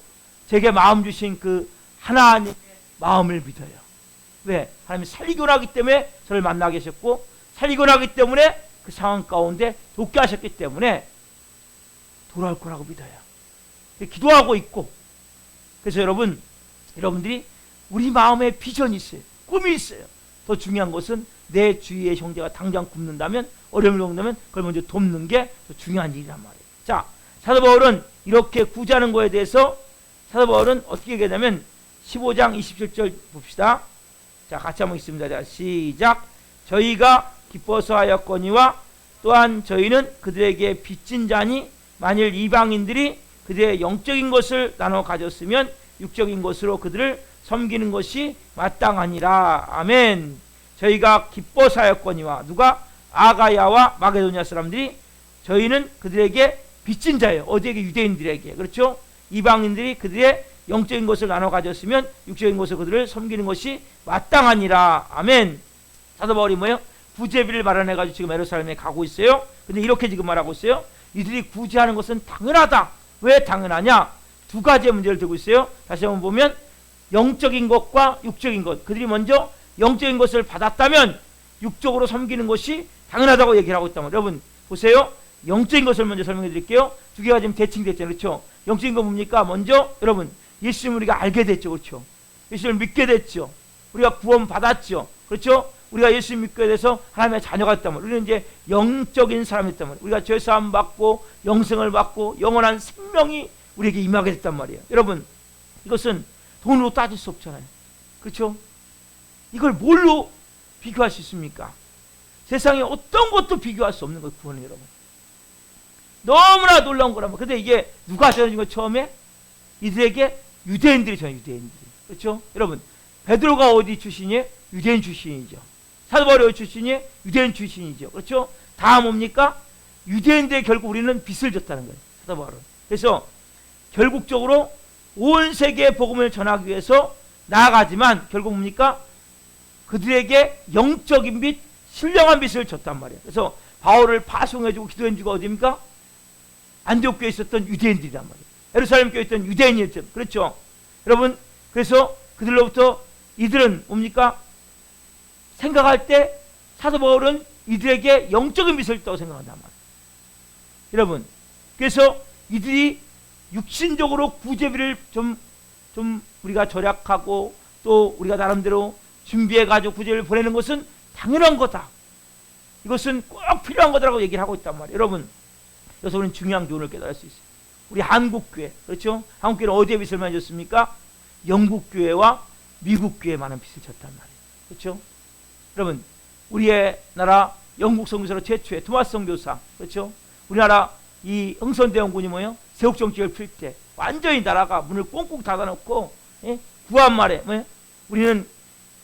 제게 마음 주신 그 하나님의 마음을 믿어요. 왜? 하나님이 살리고 나기 때문에 저를 만나게 하셨고, 살리고 나기 때문에 그 상황 가운데 돕게 하셨기 때문에 돌아올 거라고 믿어요. 기도하고 있고. 그래서 여러분들이 우리 마음에 비전이 있어요. 꿈이 있어요. 더 중요한 것은 내 주위의 형제가 당장 굶는다면, 어려움을 겪는다면 그걸 먼저 돕는 게 더 중요한 일이란 말이에요. 자, 사도 바울은 이렇게 구제하는 거에 대해서 사도 바울은 어떻게 얘기하냐면 15장 27절 봅시다. 자, 같이 한번 읽습니다. 자, 시작. 저희가 기뻐서 하였거니와 또한 저희는 그들에게 빚진 자니 만일 이방인들이 그들의 영적인 것을 나눠 가졌으면 육적인 것으로 그들을 섬기는 것이 마땅하니라. 아멘. 저희가 기뻐 사였거니와 누가? 아가야와 마게도냐 사람들이 저희는 그들에게 빚진 자예요. 어디에게? 유대인들에게. 그렇죠? 이방인들이 그들의 영적인 것을 나눠 가졌으면 육적인 것을 그들을 섬기는 것이 마땅하니라. 아멘. 사도 바울이 뭐예요? 구제비를 마련해 가지고 지금 예루살렘에 가고 있어요. 근데 이렇게 지금 말하고 있어요. 이들이 구제하는 것은 당연하다. 왜 당연하냐? 두 가지의 문제를 들고 있어요. 다시 한번 보면 영적인 것과 육적인 것. 그들이 먼저 영적인 것을 받았다면 육적으로 섬기는 것이 당연하다고 얘기를 하고 있단 말이에요. 여러분 보세요. 영적인 것을 먼저 설명해 드릴게요. 두 개가 지금 대칭됐잖아요. 그렇죠? 영적인 건 뭡니까? 먼저 여러분 예수님을 우리가 알게 됐죠. 그렇죠? 예수님을 믿게 됐죠. 우리가 구원 받았죠. 그렇죠? 우리가 예수님 믿게 돼서 하나님의 자녀가 됐단 말이에요. 우리는 이제 영적인 사람이 됐단 말이에요. 우리가 죄사함 받고 영생을 받고 영원한 생명이 우리에게 임하게 됐단 말이에요. 여러분 이것은 돈으로 따질 수 없잖아요. 그렇죠? 이걸 뭘로 비교할 수 있습니까? 세상에 어떤 것도 비교할 수 없는 것 구원은 여러분. 너무나 놀라운 거란 말이에요. 근데 이게 누가 전해준 거 처음에? 이들에게 유대인들이 전해. 유대인들이. 그렇죠? 여러분 베드로가 어디 출신이에요? 유대인 출신이죠. 사도 바울이 어디 출신이에요? 유대인 출신이죠. 그렇죠? 다 뭡니까? 유대인들의 결국 우리는 빚을 졌다는 거예요. 사도 바울은. 그래서 결국적으로 온 세계에 복음을 전하기 위해서 나아가지만 결국 뭡니까? 그들에게 영적인 빚, 신령한 빚을 졌단 말이에요. 그래서 바울을 파송해주고 기도해주고 어디입니까? 안디옥 교회에 있었던 유대인들이란 말이에요. 예루살렘 교회에 있던 유대인이었죠. 그렇죠? 여러분 그래서 그들로부터 이들은 뭡니까? 생각할 때 사도 바울은 이들에게 영적인 빚을 졌다고 생각한단 말이에요. 여러분 그래서 이들이 육신적으로 구제비를 좀 우리가 절약하고 또 우리가 나름대로 준비해가지고 구제비를 보내는 것은 당연한 거다. 이것은 꼭 필요한 거다라고 얘기를 하고 있단 말이에요. 여러분 여기서 우리는 중요한 교훈을 깨달을 수 있어요. 우리 한국교회, 그렇죠? 한국교회는 어디에 빚을 많이 졌습니까? 영국교회와 미국교회에 많은 빚을 졌단 말이에요. 그렇죠? 여러분 우리의 나라 영국 선교사로 최초의 토마스 선교사, 그렇죠? 우리나라 이 흥선대원군이 뭐예요? 세옥정책을 필 때 완전히 나라가 문을 꽁꽁 닫아놓고 구한 말에 뭐예요? 우리는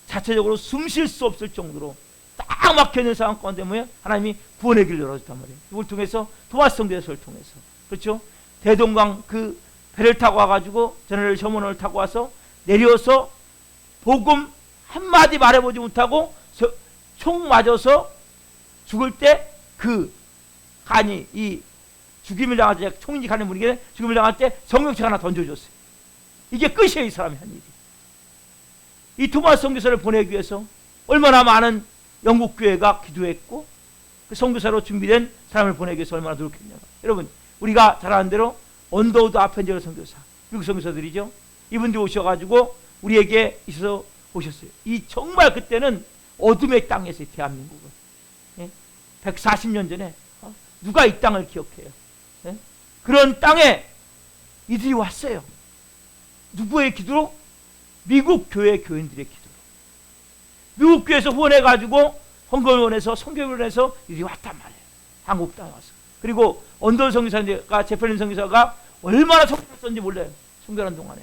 자체적으로 숨 쉴 수 없을 정도로 딱 막혀있는 상황 가운데 뭐예요? 하나님이 구원의 길을 열어줬단 말이에요. 이걸 통해서 토마스 선교사를 통해서. 그렇죠? 대동강 그 배를 타고 와가지고 저널 셔먼을 타고 와서 내려서 복음 한마디 말해보지 못하고 총 맞아서 죽을 때 그 간이 이 죽임을 당할 때 총인지 가는 분에게 죽임을 당할 때 성경책 하나 던져줬어요. 이게 끝이에요. 이 사람이 한 일이. 이 토마스 선교사를 보내기 위해서 얼마나 많은 영국 교회가 기도했고 그 선교사로 준비된 사람을 보내기 위해서 얼마나 노력했냐고. 여러분 우리가 잘 아는 대로 언더우드 아펜젤러 선교사, 미국 선교사들이죠. 이분들이 오셔가지고 우리에게 있어서 오셨어요. 이 정말 그때는 어둠의 땅에서 대한민국은 140년 전에 누가 이 땅을 기억해요? 그런 땅에 이들이 왔어요. 누구의 기도로? 미국 교회 교인들의 기도로. 미국 교회에서 후원해가지고 헌금원에서 선교원에서 이들이 왔단 말이에요. 한국 땅에 와서. 그리고 언더 선교사가 제펠린 선교사가 얼마나 선교를 썼는지 몰라요. 선교하는 동안에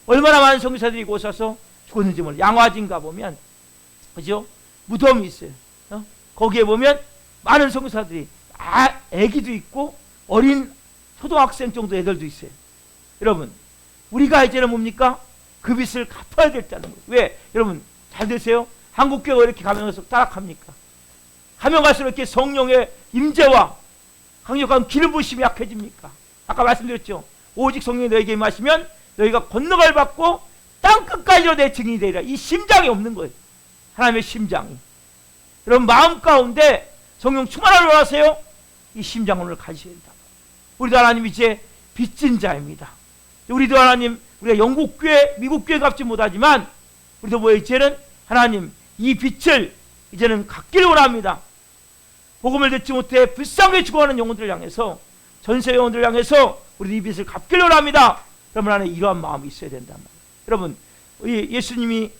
얼마나 많은 선교사들이 이곳 와서 죽었는지 몰라요. 양화진 가보면 그죠? 무덤이 있어요. 거기에 보면 많은 선교사들이 애기도 있고 어린 초등학생 정도 애들도 있어요. 여러분 우리가 이제는 뭡니까? 그 빚을 갚아야 됐다는 거예요. 왜? 여러분 잘 되세요? 한국교회가 이렇게 가면 갈수록 타락합니까? 가면 갈수록 이렇게 성령의 임재와 강력한 기름 부심이 약해집니까? 아까 말씀드렸죠. 오직 성령이 너에게 임하시면 너희가 건너갈 받고 땅끝까지로 내 증인이 되리라. 이 심장이 없는 거예요. 하나님의 심장이. 여러분 마음 가운데 성령 충만함을 원하세요? 이 심장을 오늘 가지셔야 된다. 우리도 하나님 이제 빚진 자입니다. 우리도 하나님 우리가 영국교회 미국교회 갚지 못하지만 우리도 뭐 이제는 하나님 이 빚을 이제는 갚기를 원합니다. 복음을 듣지 못해 불쌍하게 죽어가는 영혼들을 향해서 전세 영혼들을 향해서 우리 이 빚을 갚기를 원합니다. 그러면 안에 이러한 마음이 있어야 된단 말이에요. 여러분 예수님이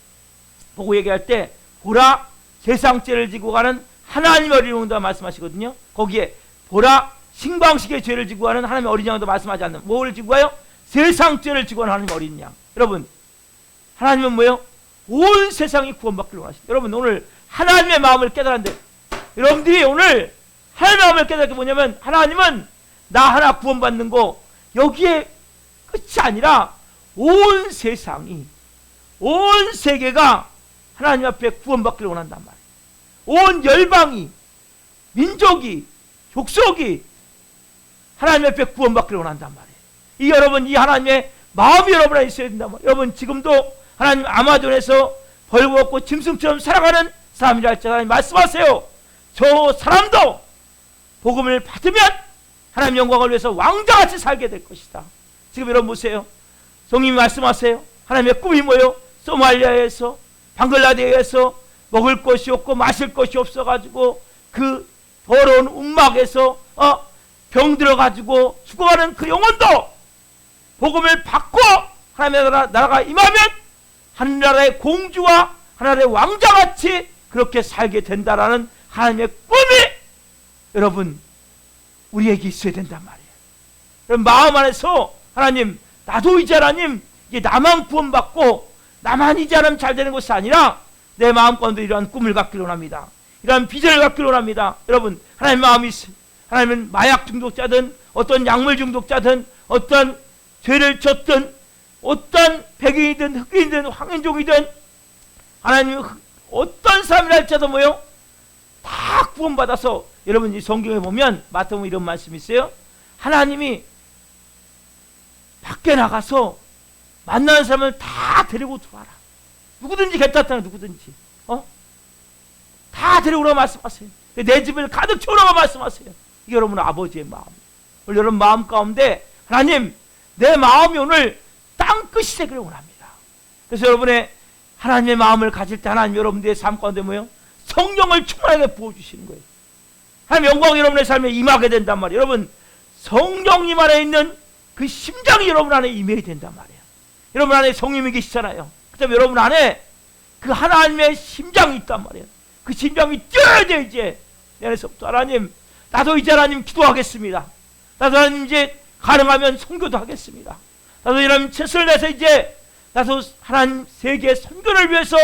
보고 얘기할 때 보라 세상죄를 지고 가는 하나님의 어린 양도 말씀하시거든요. 거기에 보라 신방식의 죄를 지고 가는 하나님의 어린 양도 말씀하지 않는 뭘 지고 가요? 세상죄를 지고 가는 하나님의 어린 양. 여러분 하나님은 뭐예요? 온 세상이 구원받기를 원하시다. 여러분 오늘 하나님의 마음을 깨달았는데, 여러분들이 오늘 하나님의 마음을 깨달은 게 뭐냐면, 하나님은 나 하나 구원받는 거 여기에 끝이 아니라 온 세상이, 온 세계가 하나님 앞에 구원받기를 원한단 말이에요. 온 열방이, 민족이, 족속이 하나님 앞에 구원받기를 원한단 말이에요. 이 여러분, 이 하나님의 마음이 여러분 안에 있어야 된단 말이에요. 여러분 지금도 하나님 아마존에서 벌거벗고 짐승처럼 살아가는 사람이라 할지라도 하나님 말씀하세요. 저 사람도 복음을 받으면 하나님 영광을 위해서 왕자같이 살게 될 것이다. 지금 여러분 보세요. 성님이 말씀하세요. 하나님의 꿈이 뭐예요? 소말리아에서, 방글라데시에서 먹을 것이 없고 마실 것이 없어가지고 그 더러운 움막에서 병들어가지고 죽어가는 그 영혼도 복음을 받고 하나님의 나라가 임하면 하늘나라의 공주와 하나님의 왕자같이 그렇게 살게 된다라는 하나님의 꿈이 여러분 우리에게 있어야 된단 말이에요. 여러분 마음 안에서 하나님, 나도 이제 하나님 이게 나만 구원받고 나만 이제 하나님 잘 되는 것이 아니라 내 마음 가운데 이러한 꿈을 갖기를 원합니다. 이러한 비전을 갖기를 원합니다. 여러분 하나님 마음이 있어요. 하나님은 마약 중독자든 어떤 약물 중독자든 어떤 죄를 졌든 어떤 백인이든 흑인이든 황인종이든 하나님 어떤 사람이라 할지라도 뭐요? 다 구원받아서, 여러분 이 성경에 보면 마태복음 이런 말씀이 있어요. 하나님이 밖에 나가서 만나는 사람을 다 데리고 들어와라. 누구든지 괜찮다는 누구든지 다 데리고 오라고 말씀하세요. 내 집을 가득 채우라고 말씀하세요. 이게 여러분 아버지의 마음. 오늘 여러분 마음 가운데 하나님 내 마음이 오늘 땅끝이 되기를 원합니다. 그래서 여러분의 하나님의 마음을 가질 때 하나님 여러분들의 삶 가운데 뭐예요? 성령을 충만하게 부어주시는 거예요. 하나님 영광이 여러분의 삶에 임하게 된단 말이에요. 여러분 성령님 안에 있는 그 심장이 여러분 안에 임해야 된단 말이에요. 여러분 안에 성령이 계시잖아요. 그 다음에 여러분 안에 그 하나님의 심장이 있단 말이에요. 그 심장이 뛰어야 돼. 이제 내 안에서부터 하나님, 나도 이제 하나님 기도하겠습니다. 나도 하나님 이제 가능하면 선교도 하겠습니다. 나도 하나님 최선을 다해서 이제 나도 하나님 세계 선교를 위해서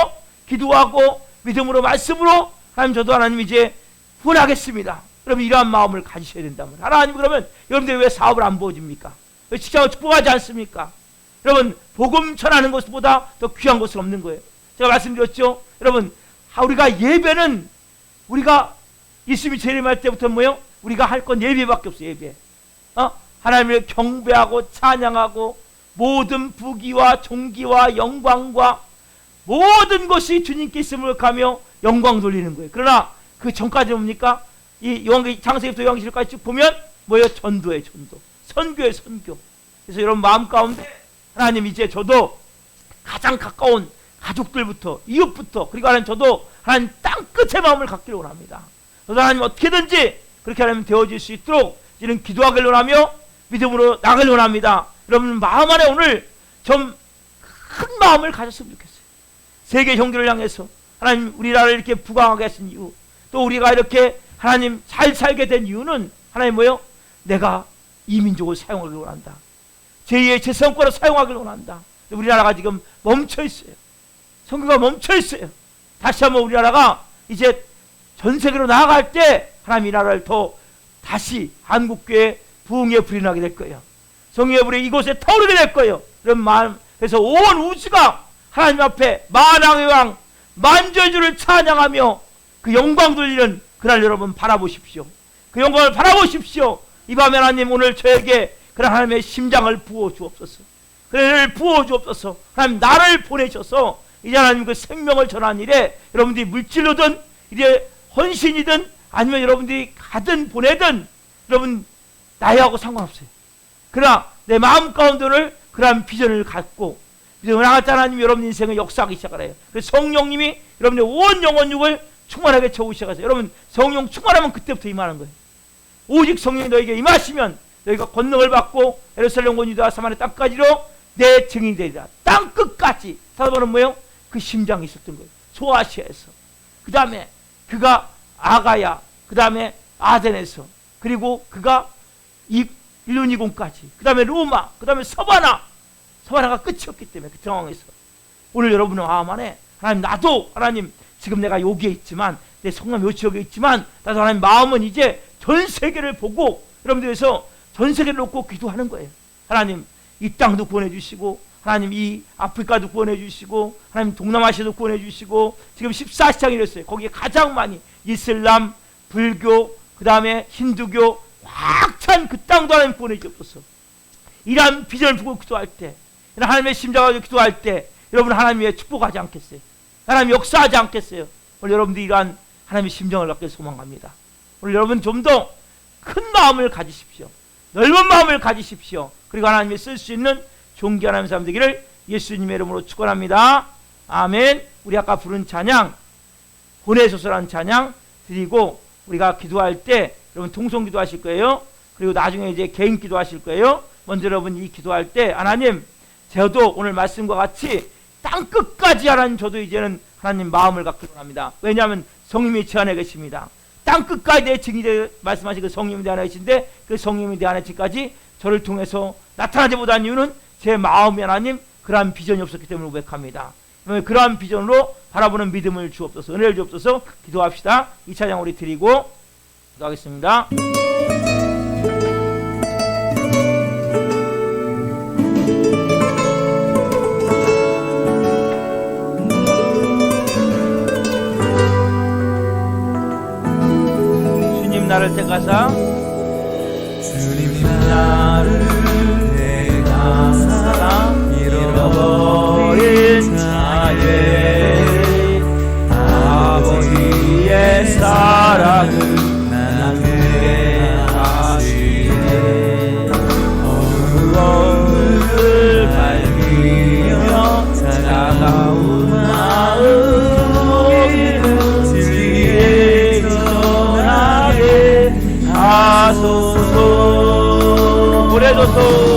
기도하고 믿음으로 말씀으로 하나님 저도 하나님 이제 구원하겠습니다. 여러분 이러한 마음을 가지셔야 된단 말이에요. 하나님 그러면 여러분들 왜 사업을 안 부어줍니까? 왜 직장을 축복하지 않습니까? 여러분 복음 전하는 것보다 더 귀한 것은 없는 거예요. 제가 말씀드렸죠. 여러분 우리가 예배는 우리가 예수님이 재림할 때부터 뭐예요? 우리가 할 건 예배밖에 없어요. 예배. 하나님을 경배하고 찬양하고 모든 부귀와 존귀와 영광과 모든 것이 주님께 있음을 가며 영광 돌리는 거예요. 그러나 그 전까지 뭡니까? 이 창세기부터 요한계시록까지 쭉 보면 뭐예요? 전도예요. 전도. 선교예요. 선교. 그래서 여러분 마음 가운데 하나님 이제 저도 가장 가까운 가족들부터 이웃부터 그리고 하나님 저도 하나님 땅끝의 마음을 갖기를 원합니다. 저도 하나님 어떻게든지 그렇게 하나님 되어질 수 있도록 이제는 기도하기를 원하며 믿음으로 나가기를 원합니다. 여러분 마음 안에 오늘 좀 큰 마음을 가졌으면 좋겠어요. 세계 형제를 향해서 하나님 우리나라를 이렇게 부강하게 하신 이유, 또 우리가 이렇게 하나님 잘 살게 된 이유는 하나님 뭐예요? 내가 이 민족을 사용하기를 원한다. 제2의 제3권을 사용하기를 원한다. 우리나라가 지금 멈춰 있어요. 선교가 멈춰 있어요. 다시 한번 우리나라가 이제 전 세계로 나아갈 때 하나님 이 나라를 더 다시 한국교회 부흥의 불이 나게 될 거예요. 성령의 불이 이곳에 타오르게 될 거예요. 그런 마음, 그래서 온 우주가 하나님 앞에 만왕의 왕 만주주를 찬양하며 그 영광 돌리는 그날 여러분 바라보십시오. 그 영광을 바라보십시오. 이 밤에 하나님 오늘 저에게 그런 하나님의 심장을 부어주옵소서. 그를 부어주옵소서. 하나님 나를 보내셔서 이제 하나님 그 생명을 전한 일에 여러분들이 물질로든 이제 헌신이든 아니면 여러분들이 가든 보내든 여러분 나이하고 상관없어요. 그러나 내 마음 가운데를 그러한 비전을 갖고 믿음을 나갈 때 하나님 여러분 인생을 역사하기 시작하래요. 그래서 성령님이 여러분의 온 영혼육을 충만하게 채우기 시작하세요. 여러분 성령 충만하면 그때부터 임하는 거예요. 오직 성령이 너에게 임하시면 너희가 권능을 받고 예루살렘 온 유다 사마리아 땅까지로 내 증인이 되리라. 땅 끝까지. 사도바는 뭐예요? 그 심장이 있었던 거예요. 소아시아에서. 그 다음에 그가 아가야, 그 다음에 아덴에서, 그리고 그가 일루니곤까지, 그 다음에 로마, 그 다음에 서바나가 끝이었기 때문에 그 상황에서 오늘 여러분의 마음 안에 하나님, 나도 하나님 지금 내가 여기에 있지만, 내 성남 요 지역에 있지만, 나도 하나님 마음은 이제 전 세계를 보고 여러분들 위해서 전 세계를 놓고 기도하는 거예요. 하나님 이 땅도 구원해 주시고, 하나님 이 아프리카도 구원해 주시고, 하나님 동남아시아도 구원해 주시고, 지금 14시장이 됐어요. 거기에 가장 많이 이슬람, 불교, 그 다음에 힌두교 확 찬 그 땅도 하나님 구원해 주옵소서. 이러한 비전을 보고 기도할 때, 이런 하나님의 심장을 가지고 기도할 때 여러분 하나님 위해 축복하지 않겠어요? 하나님 역사하지 않겠어요? 오늘 여러분들 이러한 하나님의 심정을 갖길 소망합니다. 오늘 여러분 좀 더 큰 마음을 가지십시오. 넓은 마음을 가지십시오. 그리고 하나님이 쓸 수 있는 존귀 하나님의 사람 되기를 예수님의 이름으로 축원합니다. 아멘. 우리 아까 부른 찬양, 보내소서라는 찬양 드리고, 우리가 기도할 때 여러분 통성 기도하실 거예요. 그리고 나중에 이제 개인 기도하실 거예요. 먼저 여러분 이 기도할 때, 하나님 저도 오늘 말씀과 같이 땅끝까지 하나님, 저도 이제는 하나님 마음을 갖기로 합니다. 왜냐하면 성령님이 제 안에 계십니다. 땅끝까지 내 증인이 말씀하신 그 성령님이 내 안에 계신데, 그 성령님이 내 안에 지금까지 저를 통해서 나타나지 못한 이유는 제 마음이 하나님 그러한 비전이 없었기 때문에 고백합니다. 그러한 비전으로 바라보는 믿음을 주옵소서, 은혜를 주옵소서. 기도합시다. 이 찬양 우리 드리고 기도하겠습니다. 주님 나를 택하사, 주님 나를 택하사 잃어버린 자의 아버지의 사랑을 나에게 하시네. 어두움을 밝히며 차가운 마음 진리에 전하게 하소서. 보내소서.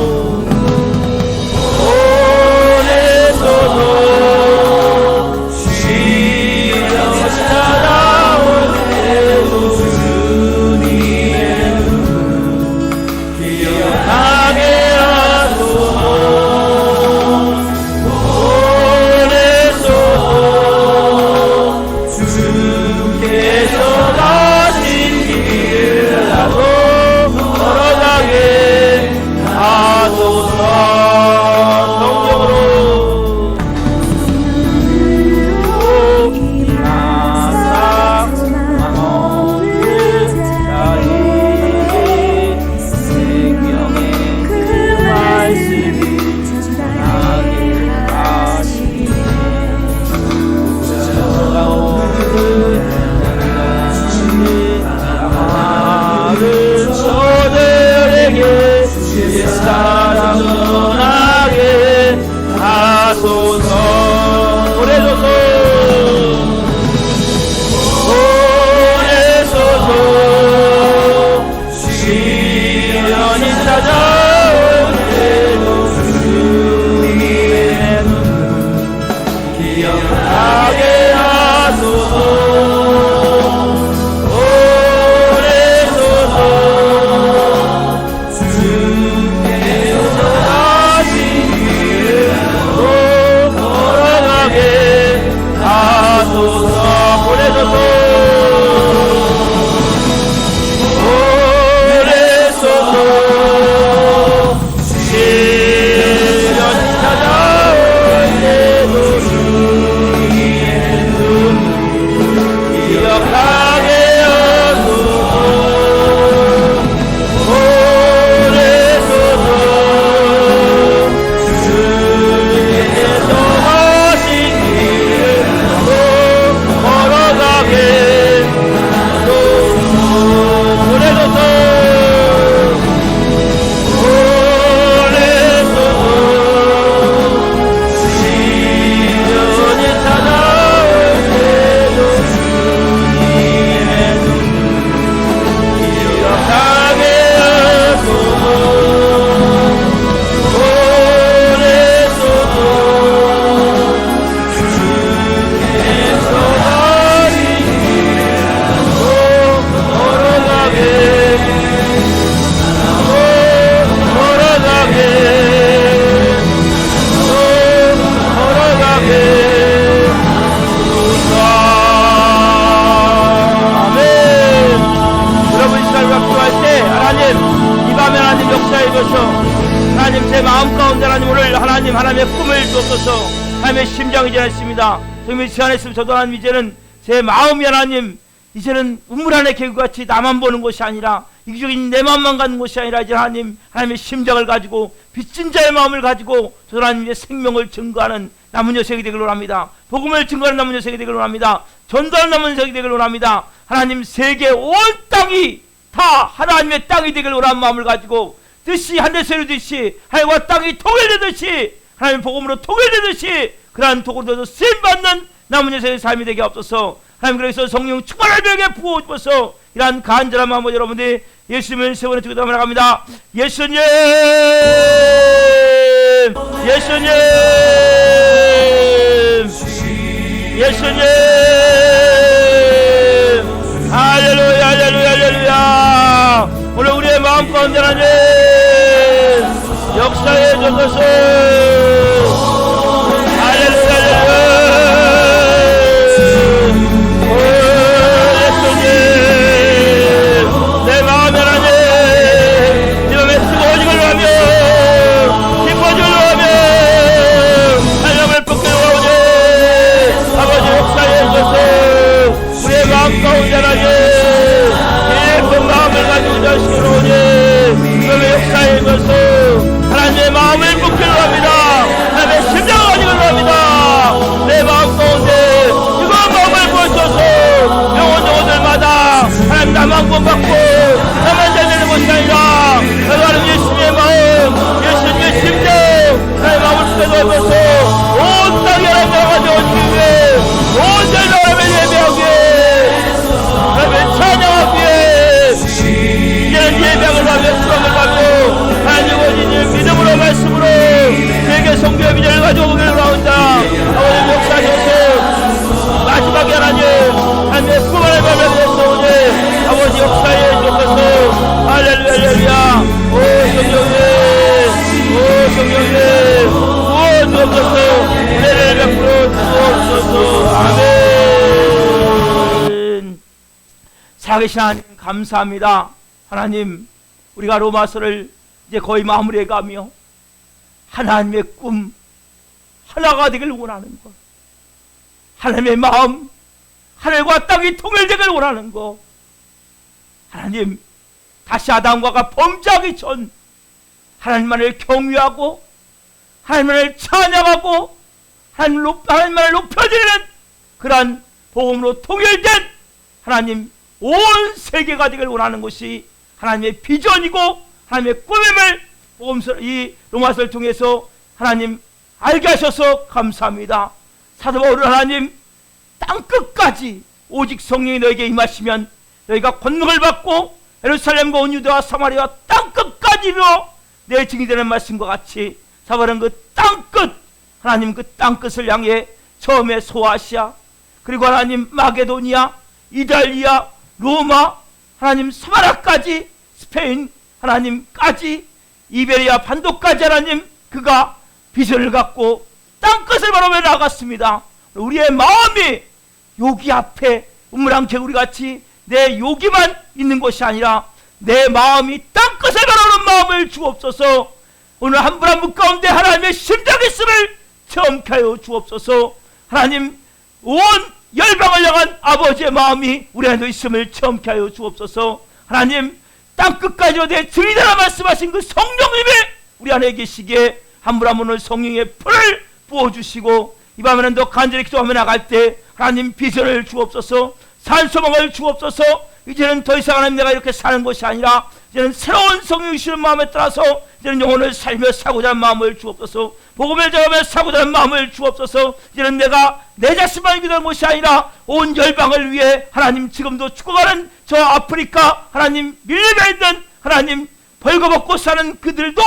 주옵소서. 하나님의 심장이 지났습니다. 성령이 제 안에 있으면 저도 하나님 이제는 제 마음이 하나님 이제는 우물 안에 개구같이 나만 보는 것이 아니라 이기적인 내 마음만 가는 것이 아니라 이제 하나님의 심장을 가지고 빚진 자의 마음을 가지고 저 하나님의 생명을 증거하는 남은 여색이 되기를 원합니다. 복음을 증거하는 남은 여색이 되기를 원합니다. 전도하는 남은 여색이 되기를 원합니다. 하나님 세계 온 땅이 다 하나님의 땅이 되기를 원하는 마음을 가지고 뜻이 하늘에서 이루듯이 하늘과 땅이 통일되듯이 하나님 복음으로 통일되듯이 그러한 도구로도 쓰임받는 남은 여색의 삶이 되게 없어서 하나님 그래서 성령 충만한 벽에 부어주셔서 이러한 간절한 마음으로 여러분들이 예수님을 세 번에 주기도 나갑니다. 예수님 예수님 예수님 할렐루야 할렐루야 할렐루야. 오늘 우리의 마음 가운데 하나님 역사에 주셔서 할렐루야 할렐루야. 내 마음에 하나님 이 맘에 뜨거워지기를 하며 기뻐지기를 하며 하나님을 뻗기를 하오니 아버지 역사에 주셔서 우리의 마음 가운데 하나님 예쁜 마음을 가지고 자식을 오니 그의 역사에 주셔서 하나님의 마음을 뻗기를 합니다. 하나님의 심장을 가지기를 합니다. 내 마음 가운데 뜨거운 마음을 부어주셔서 영혼들마다 하나님 나만 구원받고 나만 잘 되는 것이 아니라 하나님 예수님의 마음 예수님의 심정 하나님 마음을 쏟아져서 온 땅에 하나님 나가져 오시기 위해 온 절 하나님을 예배하기에 하나님을 찬양하기에 이제는 예배를 하며 수박을 받고 하나님 원인을 믿음으로 말씀으로 세계 성교의 비전을 가지고 오기를 원한다. 아버지 역사하셔서 마지막에 하나님의 수고만을 발명해서 오니 아버지 역사에 주옵소서. 할렐루야 할렐루야. 오 성령님 주옵소서. 은혜를 베풀어 주옵소서. 아멘. 살아계신 하나님 감사합니다. 하나님 우리가 로마서를 이제 거의 마무리해 가며 하나님의 꿈 하나가 되길 원하는 것, 하나님의 마음 하늘과 땅이 통일되길 원하는 것, 하나님 다시 아담과가 범죄하기 전 하나님만을 경외하고 하나님만을 찬양하고 하나님만을 높여드리는 그러한 복음으로 통일된 하나님 온 세계가 되길 원하는 것이 하나님의 비전이고 하나님의 꿈임을 이 로마서를 통해서 하나님 알게 하셔서 감사합니다. 사도 바울은 하나님 땅끝까지 오직 성령이 너에게 임하시면 너희가 권능을 받고 예루살렘과 온 유대와 사마리아 땅끝까지로 내 증인이 되는 말씀과 같이 사도 바울은 그 땅끝 하나님 그 땅끝을 향해 처음에 소아시아 그리고 하나님 마게도니아 이탈리아 로마 하나님 사마라까지 스페인 하나님까지 이베리아 반도까지 하나님 그가 비전을 갖고 땅끝을 바라보며 나아갔습니다. 우리의 마음이 여기 앞에 우물안 개구리같이 내 여기만 있는 것이 아니라 내 마음이 땅끝을 바라보는 마음을 주옵소서. 오늘 한 분 한 분 가운데 하나님의 심장이 있음을 체험케 하여 주옵소서. 하나님 온 열방을 향한 아버지의 마음이 우리 안에 있음을 체험케 하여 주옵소서. 하나님 땅끝까지로 내 증인이라 말씀하신 그 성령님이 우리 안에 계시기에 한 분 한 분을 성령의 불을 부어주시고 이 밤에는 더 간절히 기도하며 나갈 때 하나님 비전을 주옵소서. 산소망을 주옵소서. 이제는 더 이상 하나님 내가 이렇게 사는 것이 아니라 이제는 새로운 성령이 주시는 마음에 따라서 이제는 영혼을 살며 사고자 하는 마음을 주옵소서. 복음을 전하며 사고자 하는 마음을 주옵소서. 이제는 내가 내 자신만 기도하는 것이 아니라 온 열방을 위해 하나님 지금도 죽어가는 저 아프리카 하나님 밀림에 있는 하나님 벌거벗고 사는 그들도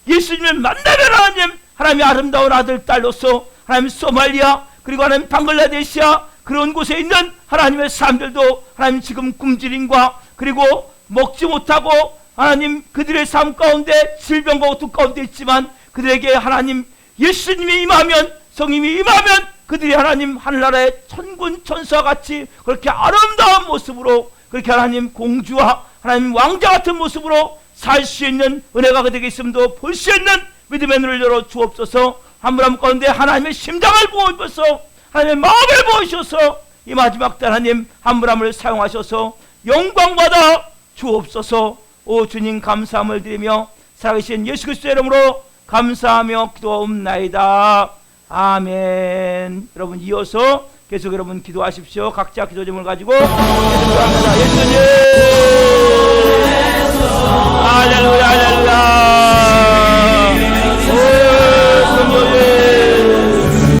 예수님을 만나면 하나님의 아름다운 아들 딸로서 하나님 소말리아 그리고 하나님 방글라데시아 그런 곳에 있는 하나님의 사람들도 하나님 지금 굶주림과 그리고 먹지 못하고 하나님 그들의 삶 가운데 질병과 고통 가운데 있지만 그들에게 하나님 예수님이 임하면 성님이 임하면 그들이 하나님 하늘나라의 천군 천사와 같이 그렇게 아름다운 모습으로 그렇게 하나님 공주와 하나님 왕자 같은 모습으로 살 수 있는 은혜가 그들에게 있음도 볼 수 있는 믿음의 눈을 열어 주옵소서. 한 분 한 분 가운데 하나님의 심장을 보여주셔서 하나님의 마음을 보여주셔서 이 마지막 때 하나님 한 분 한 분을 사용하셔서 영광받아 주옵소서. 오 주님 감사함을 드리며 살아계신 예수 그리스도의 이름으로 감사하며 기도하옵나이다. 아멘. 여러분 이어서 계속 여러분 기도하십시오. 각자 기도 제목을 가지고 계속 기도합니다. 예수님